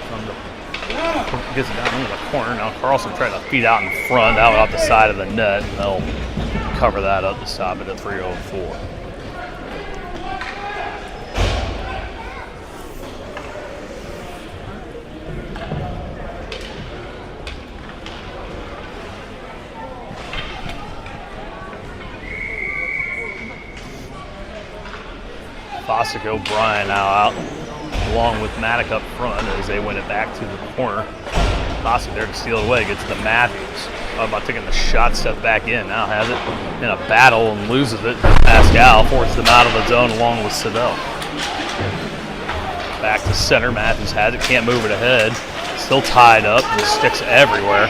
gets it down into the corner. Now Carlson trying to feed out in front, out off the side of the net, and they'll cover that up to stop it at 3:04. Fossick O'Brien now out, along with Maddock up front as they win it back to the corner. Fossick there to steal it away, gets to Matthews. About taking the shot, step back in, now has it in a battle and loses it. Pascal forces them out of the zone along with Siddell. Back to center, Matthews has it, can't move it ahead. Still tied up, and sticks everywhere.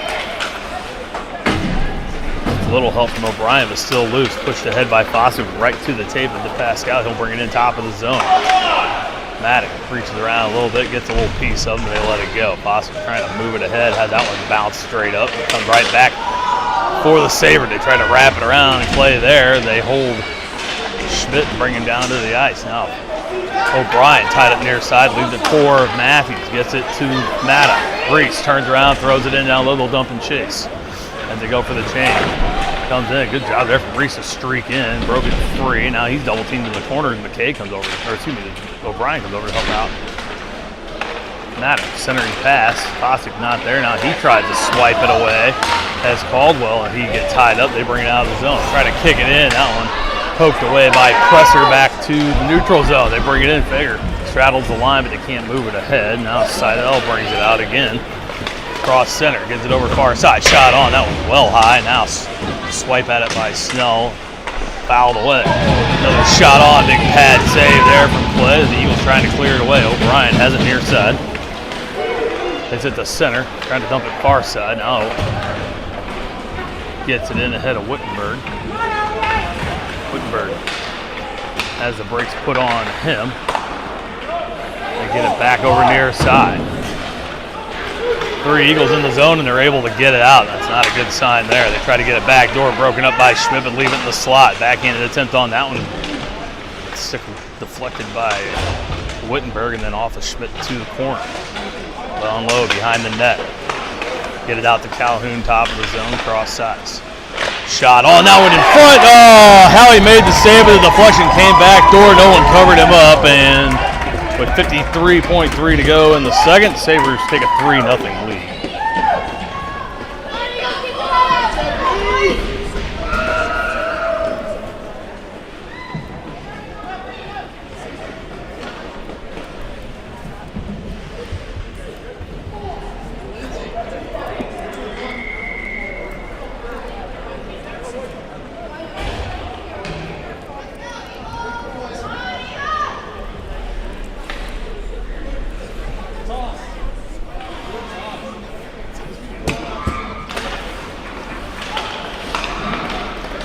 A little help from O'Brien, but still loose. Pushed ahead by Fossick, right to the tape of the Pascal. He'll bring it in top of the zone. Maddock reaches around a little bit, gets a little piece of them, and they let it go. Fossick trying to move it ahead, has that one bounce straight up, and comes right back for the Sabre. They try to wrap it around and play there. They hold Schmidt and bring him down to the ice. Now O'Brien tied up near side, leaves it for Matthews, gets it to Maddock. Reese turns around, throws it in down low, they'll dump and chase. And they go for the chain. Comes in, good job there from Reese to streak in, broke it free. Now he's double teamed in the corner, and McKay comes over, or excuse me, O'Brien comes over to help out. Maddox centering pass, Fossick not there. Now he tries to swipe it away as Caldwell, and he gets tied up. They bring it out of the zone, try to kick it in. That one poked away by Presser back to the neutral zone. They bring it in, Fager straddles the line, but they can't move it ahead. Now Seidel brings it out again. Cross center, gets it over far side, shot on, that was well high. Now swipe at it by Snell, fouled away. Another shot on, big pad save there from Clay. The Eagles trying to clear it away. O'Brien has it near side. It's at the center, trying to dump it far side. Now gets it in ahead of Wittenberg. Wittenberg as the brakes put on him. They get it back over near side. 3 Eagles in the zone, and they're able to get it out. That's not a good sign there. They try to get it back door, broken up by Schmidt, but leave it in the slot. Backhanded attempt on that one. Stick deflected by Wittenberg, and then off of Schmidt to the corner. Low and low behind the net. Get it out to Calhoun, top of the zone, cross sides. Shot. Oh, now we're in front. Oh, Howie made the save, but the deflection came back door. No one covered him up, and with 53.3 to go in the second, Sabres take a 3-0 lead.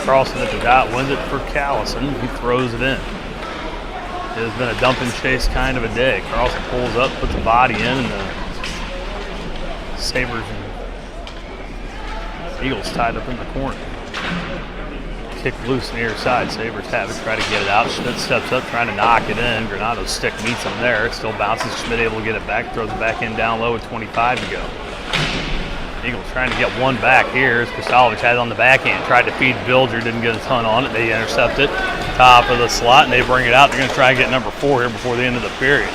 Carlson at the dot wins it for Callison. He throws it in. It has been a dump and chase kind of a day. Carlson pulls up, puts a body in, and the Sabres and Eagles tied up in the corner. Kick loose near side. Sabres have it, try to get it out. Schmidt steps up, trying to knock it in. Granato's stick meets him there. It still bounces. Schmidt able to get it back, throws it back in down low with 25 to go. Eagles trying to get one back here as Kristalovic had it on the backhand. Tried to feed Bilger, didn't get a ton on it. They intercept it, top of the slot, and they bring it out. They're going to try and get number 4 here before the end of the period.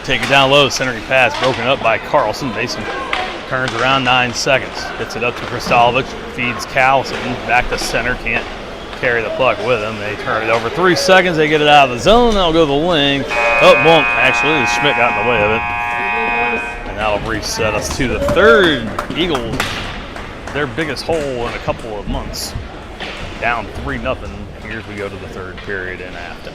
Take it down low, centering pass broken up by Carlson. Mason turns around 9 seconds. Gets it up to Kristalovic, feeds Callison, back to center, can't carry the puck with him. They turn it over 3 seconds, they get it out of the zone, that'll go to the wing. Oh, won't actually, Schmidt got in the way of it. And that'll reset us to the third. Eagles, their biggest hole in a couple of months. Down 3-0. Here we go to the third period in Affton.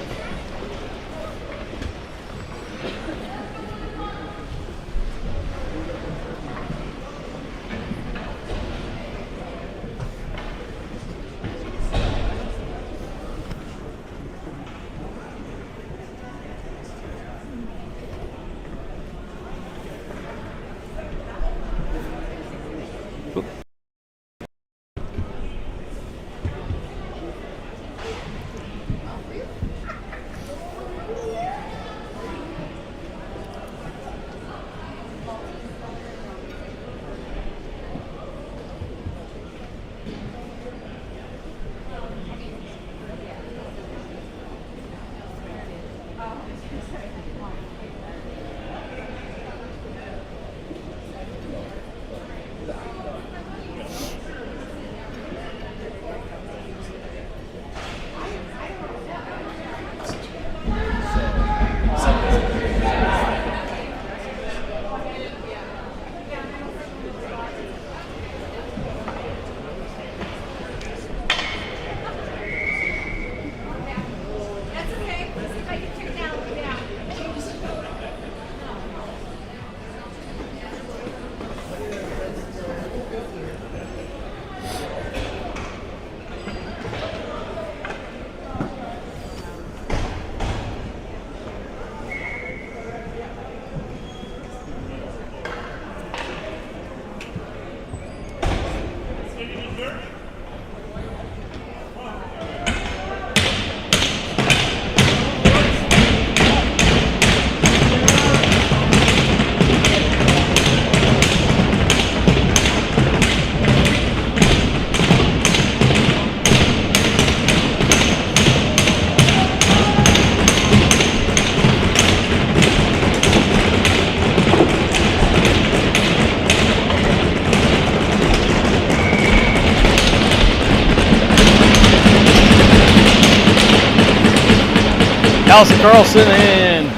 Carlson and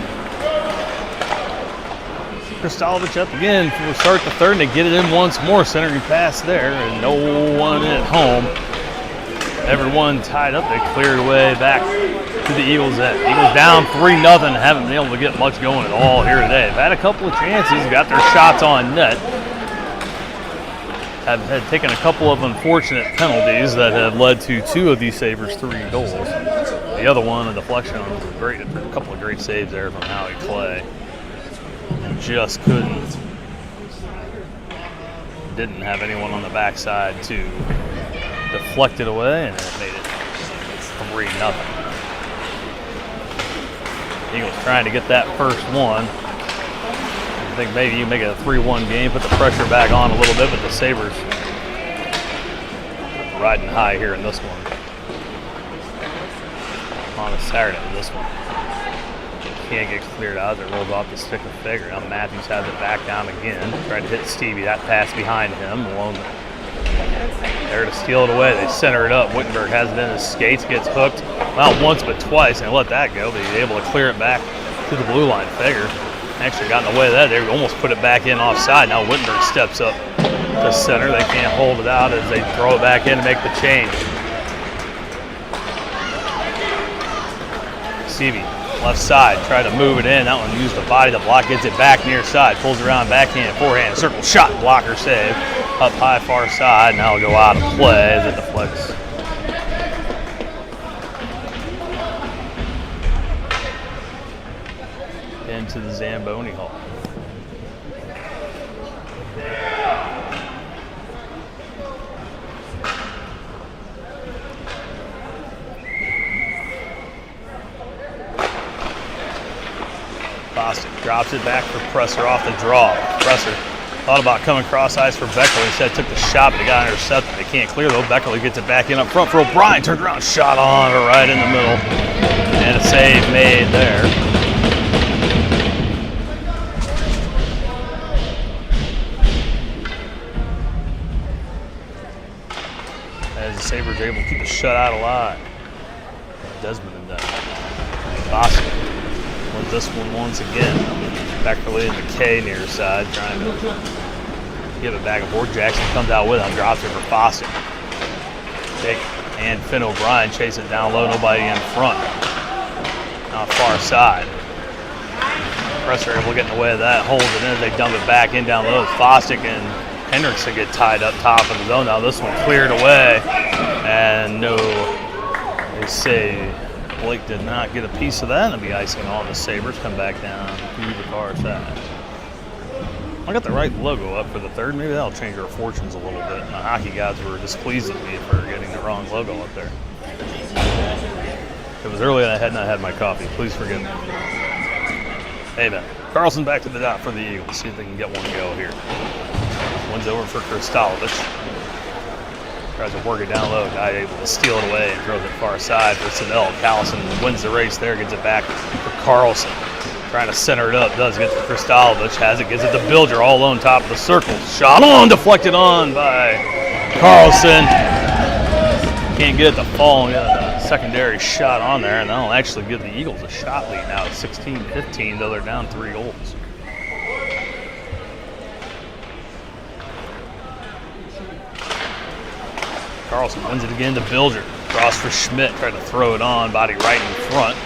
Kristalovic up again for start the third, and they get it in once more. Centering pass there, and no one at home. Everyone tied up. They cleared away back to the Eagles' end. Eagles down 3-0. Haven't been able to get much going at all here today. They've had a couple of chances, got their shots on net. Have had taken a couple of unfortunate penalties that have led to 2 of these Sabres' 3 goals. The other one, a deflection, was a couple of great saves there from Howie Clay. And just didn't have anyone on the backside to deflect it away, and it made it 3-0. Eagles trying to get that first one. I think maybe you make it a 3-1 game, put the pressure back on a little bit, but the Sabres riding high here in this one. On a Saturday, this one. Can't get cleared out. It rolls off the stick of Figure. Now Matthews has it back down again. Tried to hit Stevie. That pass behind him. Alone there to steal it away. They center it up. Wittenberg has it in his skates. Gets hooked. Not once, but twice. And they let that go. But he's able to clear it back to the blue line. Figure actually got in the way of that. They almost put it back in offside. Now Wittenberg steps up to center. They can't hold it out as they throw it back in to make the change. Stevie, left side, try to move it in. That one used the body to block, gets it back near side, pulls around, backhand, forehand, circle shot, blocker save. Up high, far side. Now it'll go out of play as it deflects. Into the Zamboni hole. Bostic drops it back for Presser off the draw. Presser thought about coming cross ice for Beckley. Instead took the shot, but he got intercepted. They can't clear though. Beckley gets it back in up front for O'Brien. Turned around, shot on her right in the middle. And a save made there. As the Sabres are able to keep the shutout alive. Desmond and Bostic wins this one once again. Beckley in the K near side, trying to give it back and forth. Jackson comes out with him, drops it for Bostic. And Finn O'Brien chase it down low, nobody in front. Now far side. Presser able to get in the way of that, holds it in, they dump it back in down low. Bostic and Hendrickson get tied up top of the zone. Now this one cleared away, and no, they say Blake did not get a piece of that, and it'll be icing on the Sabres. Come back down to the far side. I got the right logo up for the third. Maybe that'll change our fortunes a little bit. And the hockey guys were displeased with me for getting the wrong logo up there. It was early and I had not had my coffee. Please forgive me. Hey, man. Carlson back to the dot for the Eagles. See if they can get one go here. One's over for Kristalovich. Tries to work it down low. Guy able to steal it away and throws it far side for Siddell. Callison wins the race there. Gets it back for Carlson. Trying to center it up. Does get to Kristalovich. Has it. Gets it to Bilger all alone top of the circle. Shot on. Deflected on by Carlson. Can't get it to fall. Got a secondary shot on there. And that'll actually give the Eagles a shot lead now at 16-15, though they're down 3 goals. Carlson wins it again to Bilger. Cross for Schmidt. Tried to throw it on. Body right in front.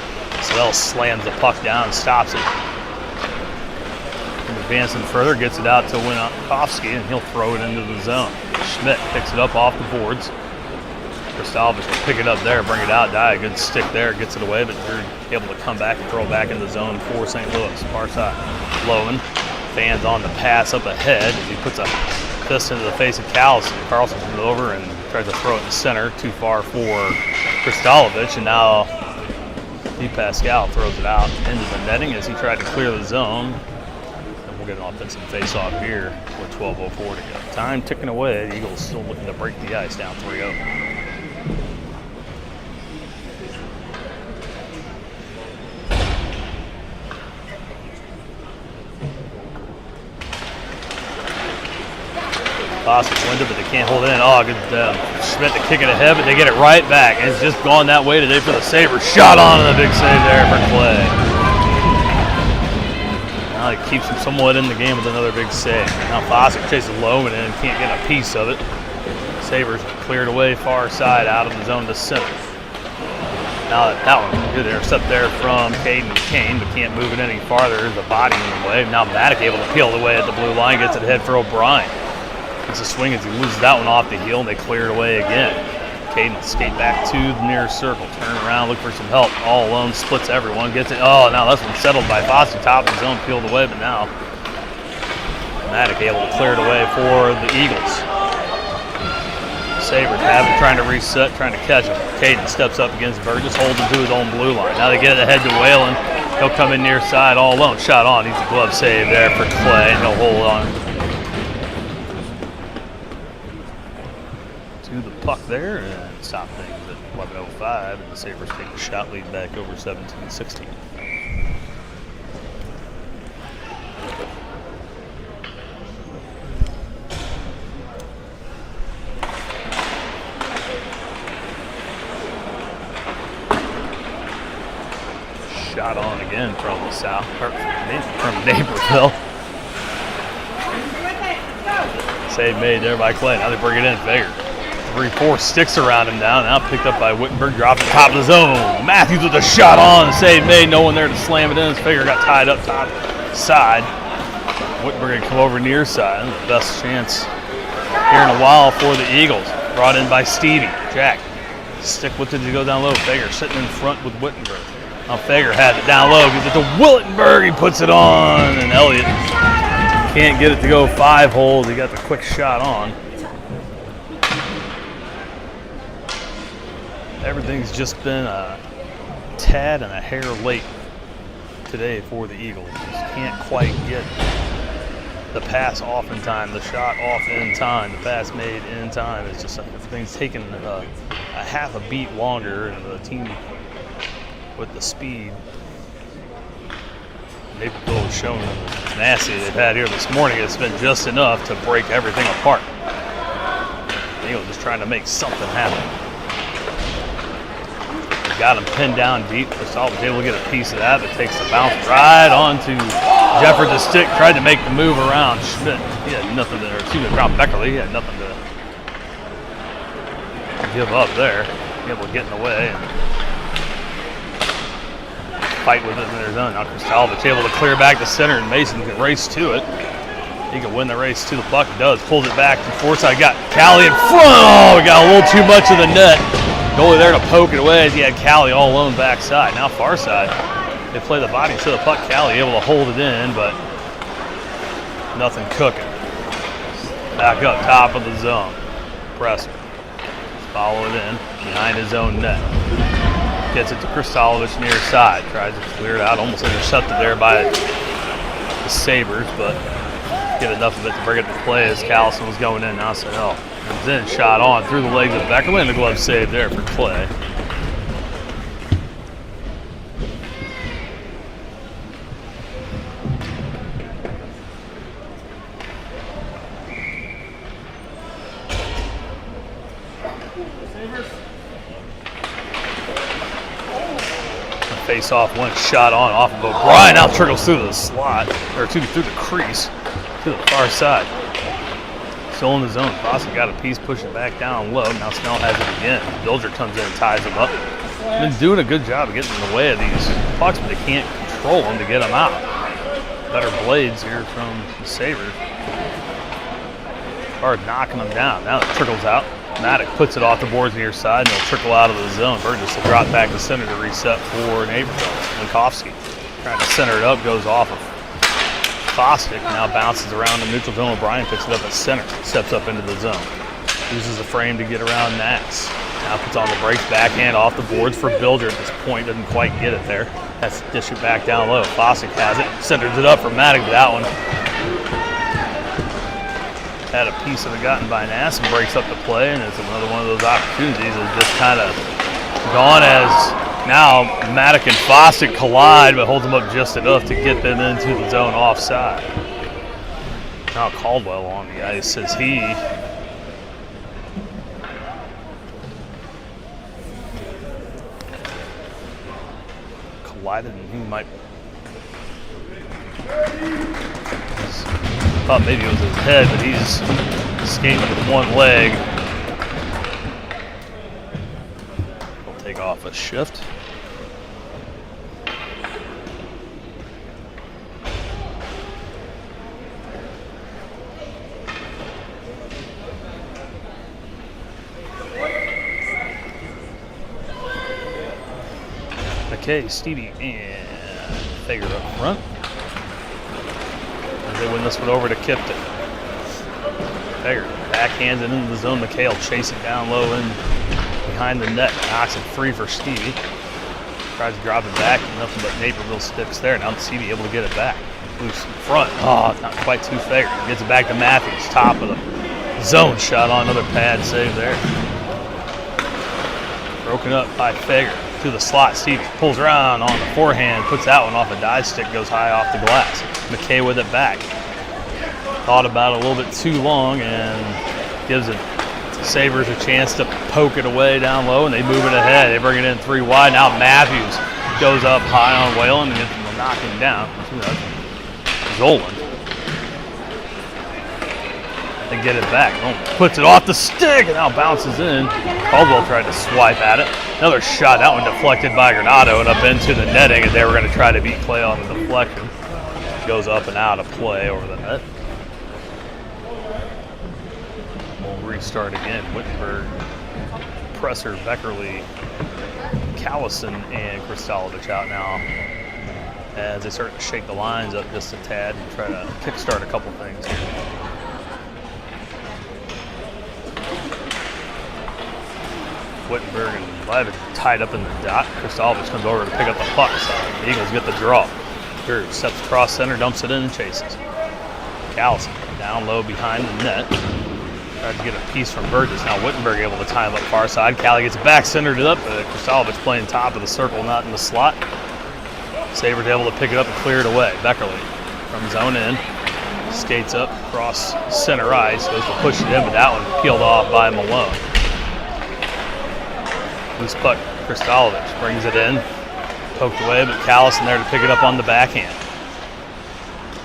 Siddell slams the puck down and stops it. And advancing further, gets it out to Winkowski, and he'll throw it into the zone. Schmidt picks it up off the boards. Kristalovich will pick it up there, bring it out. A good stick there, gets it away, but they're able to come back and throw it back in the zone for St. Louis. Far side. Lowen fans on the pass up ahead. He puts a fist into the face of Callison. Carlson comes over and tries to throw it in the center. Too far for Kristalovich, and now P. Pascal throws it out into the netting as he tried to clear the zone. And we'll get an offensive face-off here with 12:04 to go. Time ticking away. The Eagles still looking to break the ice down 3-0. Bostic wins it, but they can't hold it in. Oh, good Schmidt to kick it ahead, but they get it right back. And it's just gone that way today for the Sabres. Shot on and a big save there for Clay. Now he keeps him somewhat in the game with another big save. Now Bostic chases Loman and can't get a piece of it. Sabres cleared away far side out of the zone to center. Now that one, good intercept there from Caden Kane, but can't move it any farther. There's a body in the way. Now Maddock able to peel away at the blue line, gets it ahead for O'Brien. It's a swing as he loses that one off the heel, and they clear it away again. Caden will skate back to the near circle, turn around, look for some help. All alone, splits everyone, gets it. Oh, now this one's settled by Foster, top of the zone, peeled away, but now Maddock able to clear it away for the Eagles. Sabres have it, trying to reset, trying to catch him. Caden steps up against Burgess, holds him to his own blue line. Now they get it ahead to Whalen. He'll come in near side all alone. Shot on. Needs a glove save there for Clay, and he'll hold on to the puck there and stop things at 11:05. And the Sabres take the shot lead back over 17-16. Shot on again from the south, or from Naperville. Save made there by Clay. Now they bring it in. Fager. 3-4 sticks around him now. Now picked up by Wittenberg. Dropped at the top of the zone. Matthews with a shot on. Save made. No one there to slam it in. Fager got tied up top side. Wittenberg had come over near side. The best chance here in a while for the Eagles. Brought in by Stevie. Jack. Stick with it to go down low. Fager sitting in front with Wittenberg. Now Fager has it down low, gives it to Wittenberg, he puts it on, and Elliott can't get it to go 5 holes. He got the quick shot on. Everything's just been a tad and a hair late today for the Eagles. Just can't quite get the pass off in time, the shot off in time, the pass made in time. It's just everything's taken a half a beat longer, and the team with the speed. Naperville has shown them the tenacity they've had here this morning. It's been just enough to break everything apart. The Eagles just trying to make something happen. They got him pinned down deep. Cristobal was able to get a piece of that, but takes the bounce right onto Jeffords' stick. Tried to make the move around Schmidt. He had nothing to, or excuse me, around Beckerly. He had nothing to give up there. Able to get in the way and fight with it in their zone. Now Cristobal able to clear back to center, and Mason can race to it. He can win the race to the puck. He does. Pulls it back to Forsythe. Got Callie in front. Oh, we got a little too much of the net. Goalie there to poke it away as he had Callie all alone backside. Now far side. They play the body to the puck. Callie able to hold it in, but nothing cooking. Back up top of the zone. Presser. Follow it in behind his own net. Gets it to Kristalovich near side. Tries to clear it out. Almost intercepted there by the Sabres, but get enough of it to bring it to play as Callison was going in. Now Sahel comes in, shot on through the legs of Beckerly, and the glove save there for Clay. Face off, one shot on off of O'Brien. Now trickles through the slot, or through the crease to the far side. Still in the zone. Foster got a piece, push it back down low. Now Snell has it again. Bilger comes in and ties him up. Been doing a good job of getting in the way of these pucks, but they can't control them to get them out. Better blades here from the Sabres. Hard knocking them down. Now it trickles out. Maddock puts it off the boards near side, and he'll trickle out of the zone. Burgess will drop back to center to reset for Naperville. Minkowski trying to center it up, goes off of Fostick, now bounces around the neutral zone. O'Brien picks it up at center, steps up into the zone. Uses the frame to get around Nax. Now puts on the brakes, backhand off the boards for Bilger at this point. Doesn't quite get it there. Has to dish it back down low. Fostick has it, centers it up for Maddock, but that one had a piece of it gotten by Nass and breaks up the play, and it's another one of those opportunities that's just kind of gone as now Maddock and Fostick collide, but holds them up just enough to get them into the zone offside. Now Caldwell on the ice as he collided, and he might thought maybe it was his head, but he's skating with one leg. He'll take off a shift. McKay, Stevie, and Fager up front. As they win this one over to Kipton. Fager backhands it into the zone. McKay will chase it down low and behind the net. Knocks it free for Stevie. Tries to drop it back. Nothing but Naperville sticks there. Now Stevie able to get it back. Loose in front. Oh, not quite too Fager. Gets it back to Matthews. Top of the zone shot on another pad save there. Broken up by Fager to the slot. Stevie pulls around on the forehand, puts that one off a dive stick, goes high off the glass. McKay with it back. Thought about it a little bit too long and gives the Sabres a chance to poke it away down low, and they move it ahead. They bring it in 3 wide. Now Matthews goes up high on Whalen and gets him to knock him down. Zolan. They get it back. Puts it off the stick and now bounces in. Caldwell tried to swipe at it. Another shot. That one deflected by Granado and up into the netting, and they were going to try to beat Clay on the deflection. Goes up and out of play over the net. We'll restart again. Wittenberg, Presser, Beckerly, Callison, and Kristalovich out now as they start to shake the lines up just a tad and try to kickstart a couple things here. Wittenberg and Levitt tied up in the dot. Kristalovich comes over to pick up the puck. So the Eagles get the draw. Here, steps across center, dumps it in and chases. Callison down low behind the net. Tries to get a piece from Burgess. Now Wittenberg able to time up far side. Callie gets it back, centered it up. Kristalovich playing top of the circle, not in the slot. Sabres able to pick it up and clear it away. Beckerly from zone in. Skates up across center ice. Goes to push it in, but that one peeled off by Malone. Loose puck, Kristalovich brings it in. Poked away, but Callison there to pick it up on the backhand.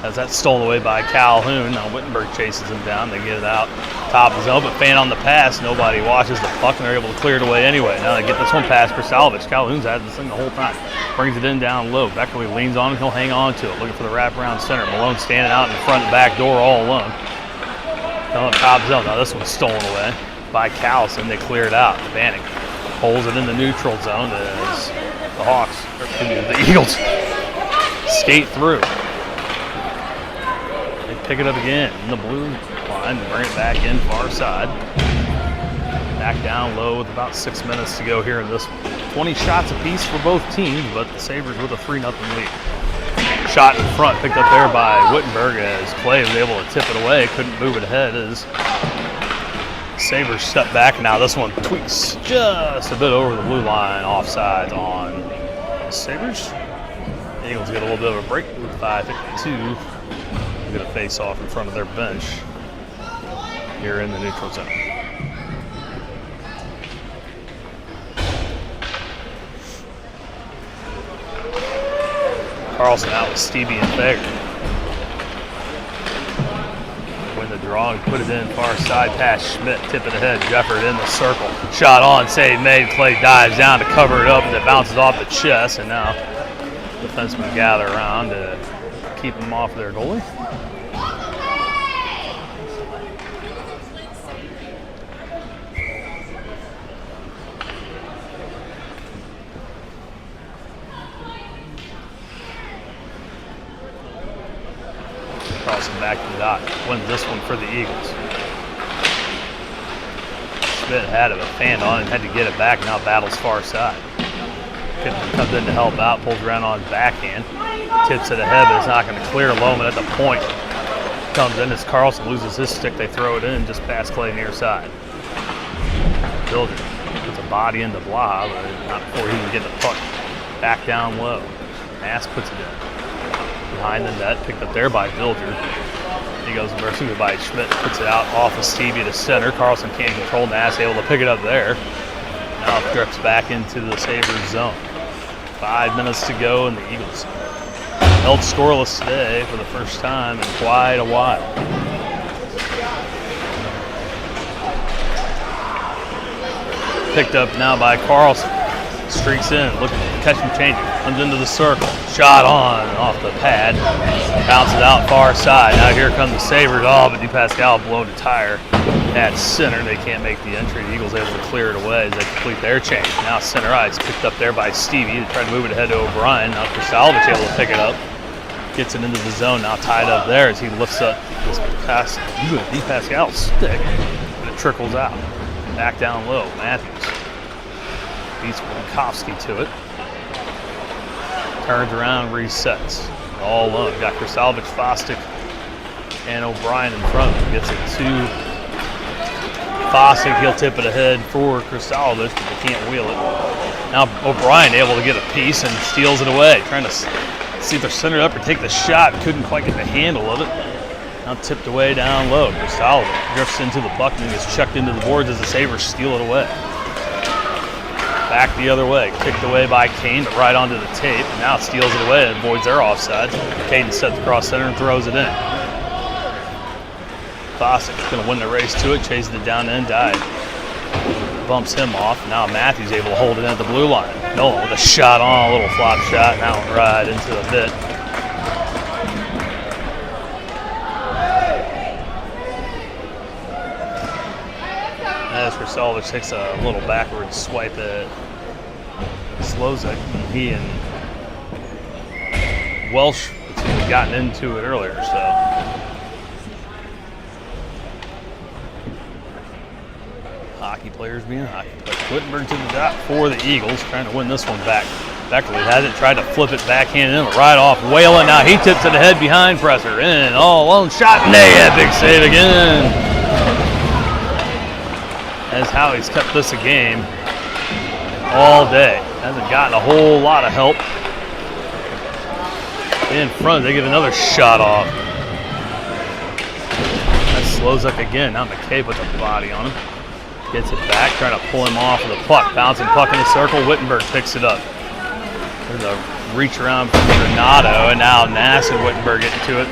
As that's stolen away by Calhoun. Now Wittenberg chases him down. They get it out top of the zone, but fan on the pass. Nobody watches the puck, and they're able to clear it away anyway. Now they get this one past Kristalovich. Calhoun's had this thing the whole time. Brings it in down low. Beckerly leans on it. He'll hang on to it, looking for the wraparound center. Malone standing out in the front and back door all alone. Down the top zone. Now this one's stolen away by Callison. They clear it out. Banning holds it in the neutral zone as the Hawks, or excuse me, the Eagles skate through. Pick it up again in the blue line and bring it back in far side. Back down low with about 6 minutes to go here in this one. 20 shots apiece for both teams, but the Sabres with a 3-0 lead. Shot in front, picked up there by Wittenberg as Clay was able to tip it away. Couldn't move it ahead as Sabres step back. Now this one tweaks just a bit over the blue line, offsides on the Sabres. The Eagles get a little bit of a break with 5:52. Get a face off in front of their bench here in the neutral zone. Carlson out with Stevie and Fager. Win the draw and put it in far side past Schmidt. Tip it ahead. Jefford in the circle. Shot on, save made. Clay dives down to cover it up and it bounces off the chest. And now defensemen gather around to keep them off their goalie. Carlson back to the dot. Wins this one for the Eagles. Schmidt had a fan on and had to get it back. Now battles far side. Kipton comes in to help out, pulls around on his backhand. Tips it ahead, but it's not going to clear. Loman at the point comes in as Carlson loses his stick. They throw it in just past Clay near side. Bilger puts a body into Blah, but not before he can get the puck back down low. Mass puts it in. Behind the net, picked up there by Bilger. He goes mercy by Schmidt, puts it out off of Stevie to center. Carlson can't control Nass, able to pick it up there. Now it drifts back into the Sabres zone. 5 minutes to go, and the Eagles held scoreless today for the first time in quite a while. Picked up now by Carlson. Streaks in, looking to catch him changing. Comes into the circle. Shot on off the pad. Bounces out far side. Now here come the Sabres. Oh, but DePascal blown a tire. at center. They can't make the entry. The Eagles able to clear it away as they complete their change. Now center ice picked up there by Stevie. They try to move it ahead to O'Brien. Now Kristalovich able to pick it up. Gets it into the zone. Now tied up there as he lifts up this pass. UFD Pascal's stick. And it trickles out. Back down low. Matthews beats Winkowski to it. Turns around, resets. All alone. Got Kristalovich, Fosdick, and O'Brien in front of him. Gets it to Fosdick. He'll tip it ahead for Kristalovich, but they can't wheel it. Now O'Brien able to get a piece and steals it away. Trying to see if they're centered up or take the shot. Couldn't quite get the handle of it. Now tipped away down low. Kristalovich drifts into the bucket and gets chucked into the boards as the Sabres steal it away. Back the other way. Kicked away by Kane, but right onto the tape. Now steals it away and avoids their offsides. Kane sets across center and throws it in. Fosdick's going to win the race to it. Chases it down and dive. Bumps him off. Now Matthews able to hold it at the blue line. Nolan with a shot on, a little flop shot. Now right into the bit. As Kristalovich takes a little backward swipe at Slozak. He and Welsh had gotten into it earlier, so. Hockey players being hockey players. Wittenberg to the dot for the Eagles, trying to win this one back. Beckerly hasn't tried to flip it backhand in, but right off Whalen. Now he tips it ahead behind Presser. In, all alone, shot, and big save again. As Howie's kept this a game all day. Hasn't gotten a whole lot of help. In front, they get another shot off. That Slozak again. Now McKay puts a body on him. Gets it back, trying to pull him off with a puck. Bouncing puck in the circle. Wittenberg picks it up. There's a reach around from Granado, and now Nass and Wittenberg getting to it.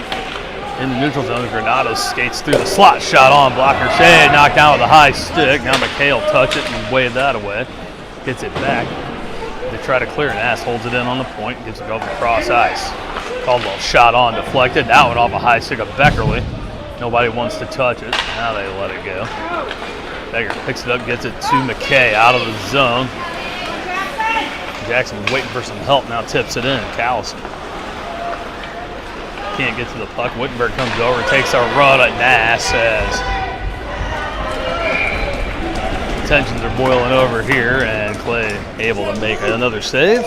In the neutral zone, Granado skates through the slot, shot on, blocker shade, knocked down with a high stick. Now McKay will touch it and wave that away. Gets it back. They try to clear, and Nass holds it in on the point, gets it over cross ice. Caldwell shot on, deflected. That went off a high stick of Beckerly. Nobody wants to touch it. Now they let it go. Beggar picks it up, gets it to McKay out of the zone. Jackson was waiting for some help, now tips it in. Callison can't get to the puck. Wittenberg comes over, takes a run at Nass as tensions are boiling over here, and Clay able to make another save.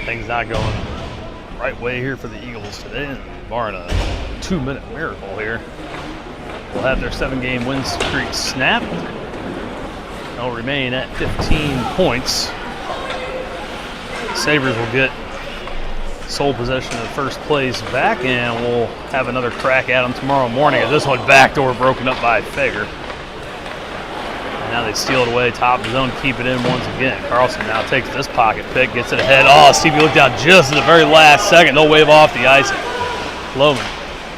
Things not going the right way here for the Eagles today, barring a 2-minute miracle here. Will have their 7-game win streak snapped. They'll remain at 15 points. Sabres will get sole possession of first place back, and we'll have another crack at them tomorrow morning. This one backdoor broken up by Fager. And now they steal it away, top of the zone, keep it in once again. Carlson now takes this pocket pick, gets it ahead. Oh, Stevie looked down just at the very last second. They'll wave off the ice. Loman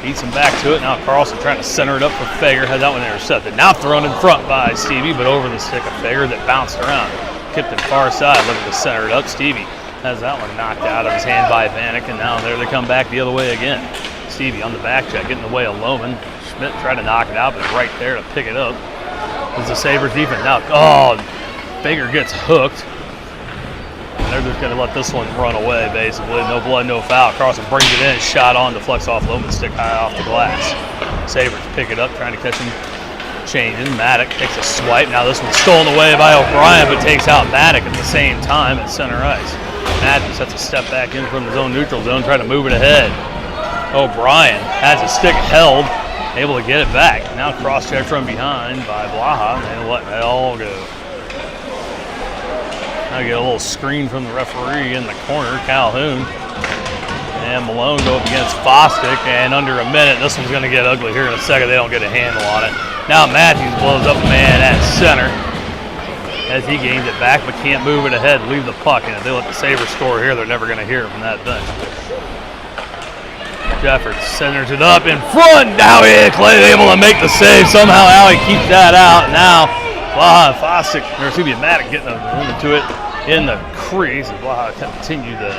beats him back to it. Now Carlson trying to center it up for Fager. Has that one intercepted. Now thrown in front by Stevie, but over the stick of Fager that bounced around. Kipped it far side, looking to center it up. Stevie has that one knocked out of his hand by Vanek, and now there they come back the other way again. Stevie on the back check, getting in the way of Loman. Schmidt tried to knock it out, but right there to pick it up is the Sabres defense. Now, Fager gets hooked. They're just going to let this one run away, basically. No blood, no foul. Carlson brings it in, shot on, deflects off Loman's stick high off the glass. Sabres pick it up, trying to catch him changing. Maddock takes a swipe. Now this one's stolen away by O'Brien, but takes out Maddock at the same time at center ice. Maddox sets a step back in from his own neutral zone, trying to move it ahead. O'Brien has his stick held, able to get it back. Now cross-check from behind by Blaha, and letting it all go. Now get a little screen from the referee in the corner, Calhoun. And Malone go up against Fosdick, and under a minute, this one's going to get ugly here in a second. They don't get a handle on it. Now Matthews blows up a man at center as he gains it back, but can't move it ahead, leave the puck. And if they let the Sabres score here, they're never going to hear it from that bench. Jeffords centers it up in front. Now Clay able to make the save. Somehow Allie keeps that out. Now Fosdick, or excuse me, Maddock getting into it. in the crease. Wow, continue to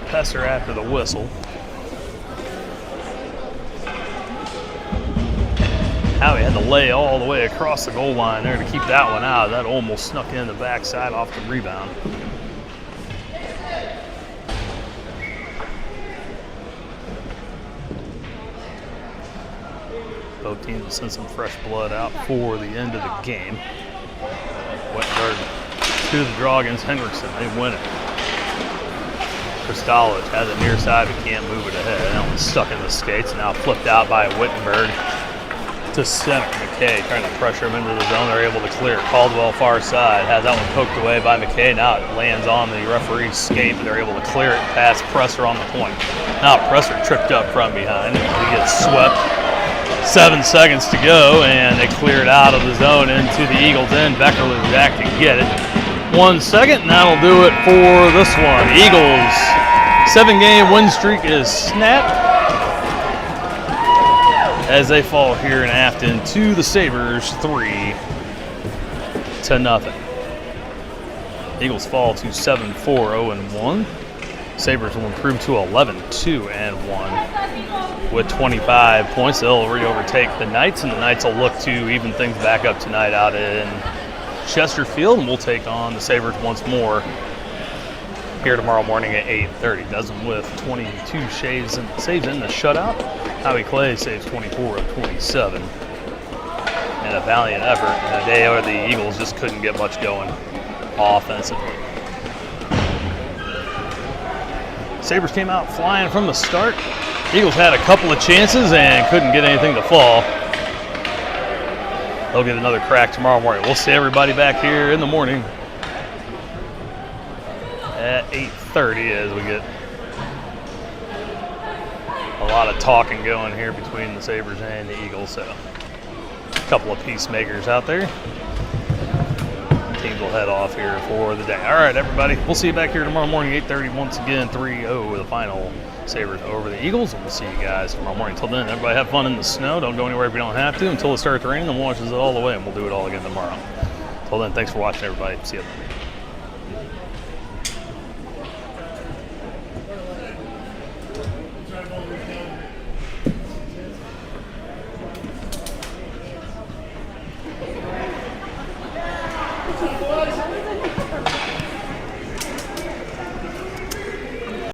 pester after the whistle. Howie had to lay all the way across the goal line there to keep that one out. That almost snuck in the backside off the rebound. Both teams will send some fresh blood out for the end of the game. Wettenberg to the draw against Henriksen. They win it. Kristalic has it near side but can't move it ahead. That one's stuck in the skates. Now flipped out by Wittenberg to center. McKay trying to pressure him into the zone. They're able to clear. Caldwell far side. Has that one poked away by McKay. Now it lands on the referee's skate, but they're able to clear it past Presser on the point. Now Presser tripped up from behind. He gets swept. 7 seconds to go, and they clear it out of the zone into the Eagles' end. Beckerle back to get it. 1 second, and that'll do it for this one. Eagles' 7-game win streak is snapped as they fall here in Affton to the Sabres 3-0. Eagles fall to 7-4, 0-1. Sabres will improve to 11-2-1 with 25 points. They'll overtake the Knights, and the Knights will look to even things back up tonight out in Chesterfield, and we'll take on the Sabres once more here tomorrow morning at 8:30. Dozen with 22 saves in the shutout. Howie Clay saves 24 of 27. And a valiant effort in a day where the Eagles just couldn't get much going offensively. Sabres came out flying from the start. Eagles had a couple of chances and couldn't get anything to fall. They'll get another crack tomorrow morning. We'll see everybody back here in the morning at 8:30 as we get a lot of talking going here between the Sabres and the Eagles. So a couple of peacemakers out there. Teams will head off here for the day. All right, everybody. We'll see you back here tomorrow morning, 8:30. Once again, 3-0 with the final. Sabres over the Eagles, and we'll see you guys tomorrow morning. Until then, everybody have fun in the snow. Don't go anywhere if you don't have to until it starts raining, then we'll watch it all the way, and we'll do it all again tomorrow. Until then, thanks for watching, everybody. See you then.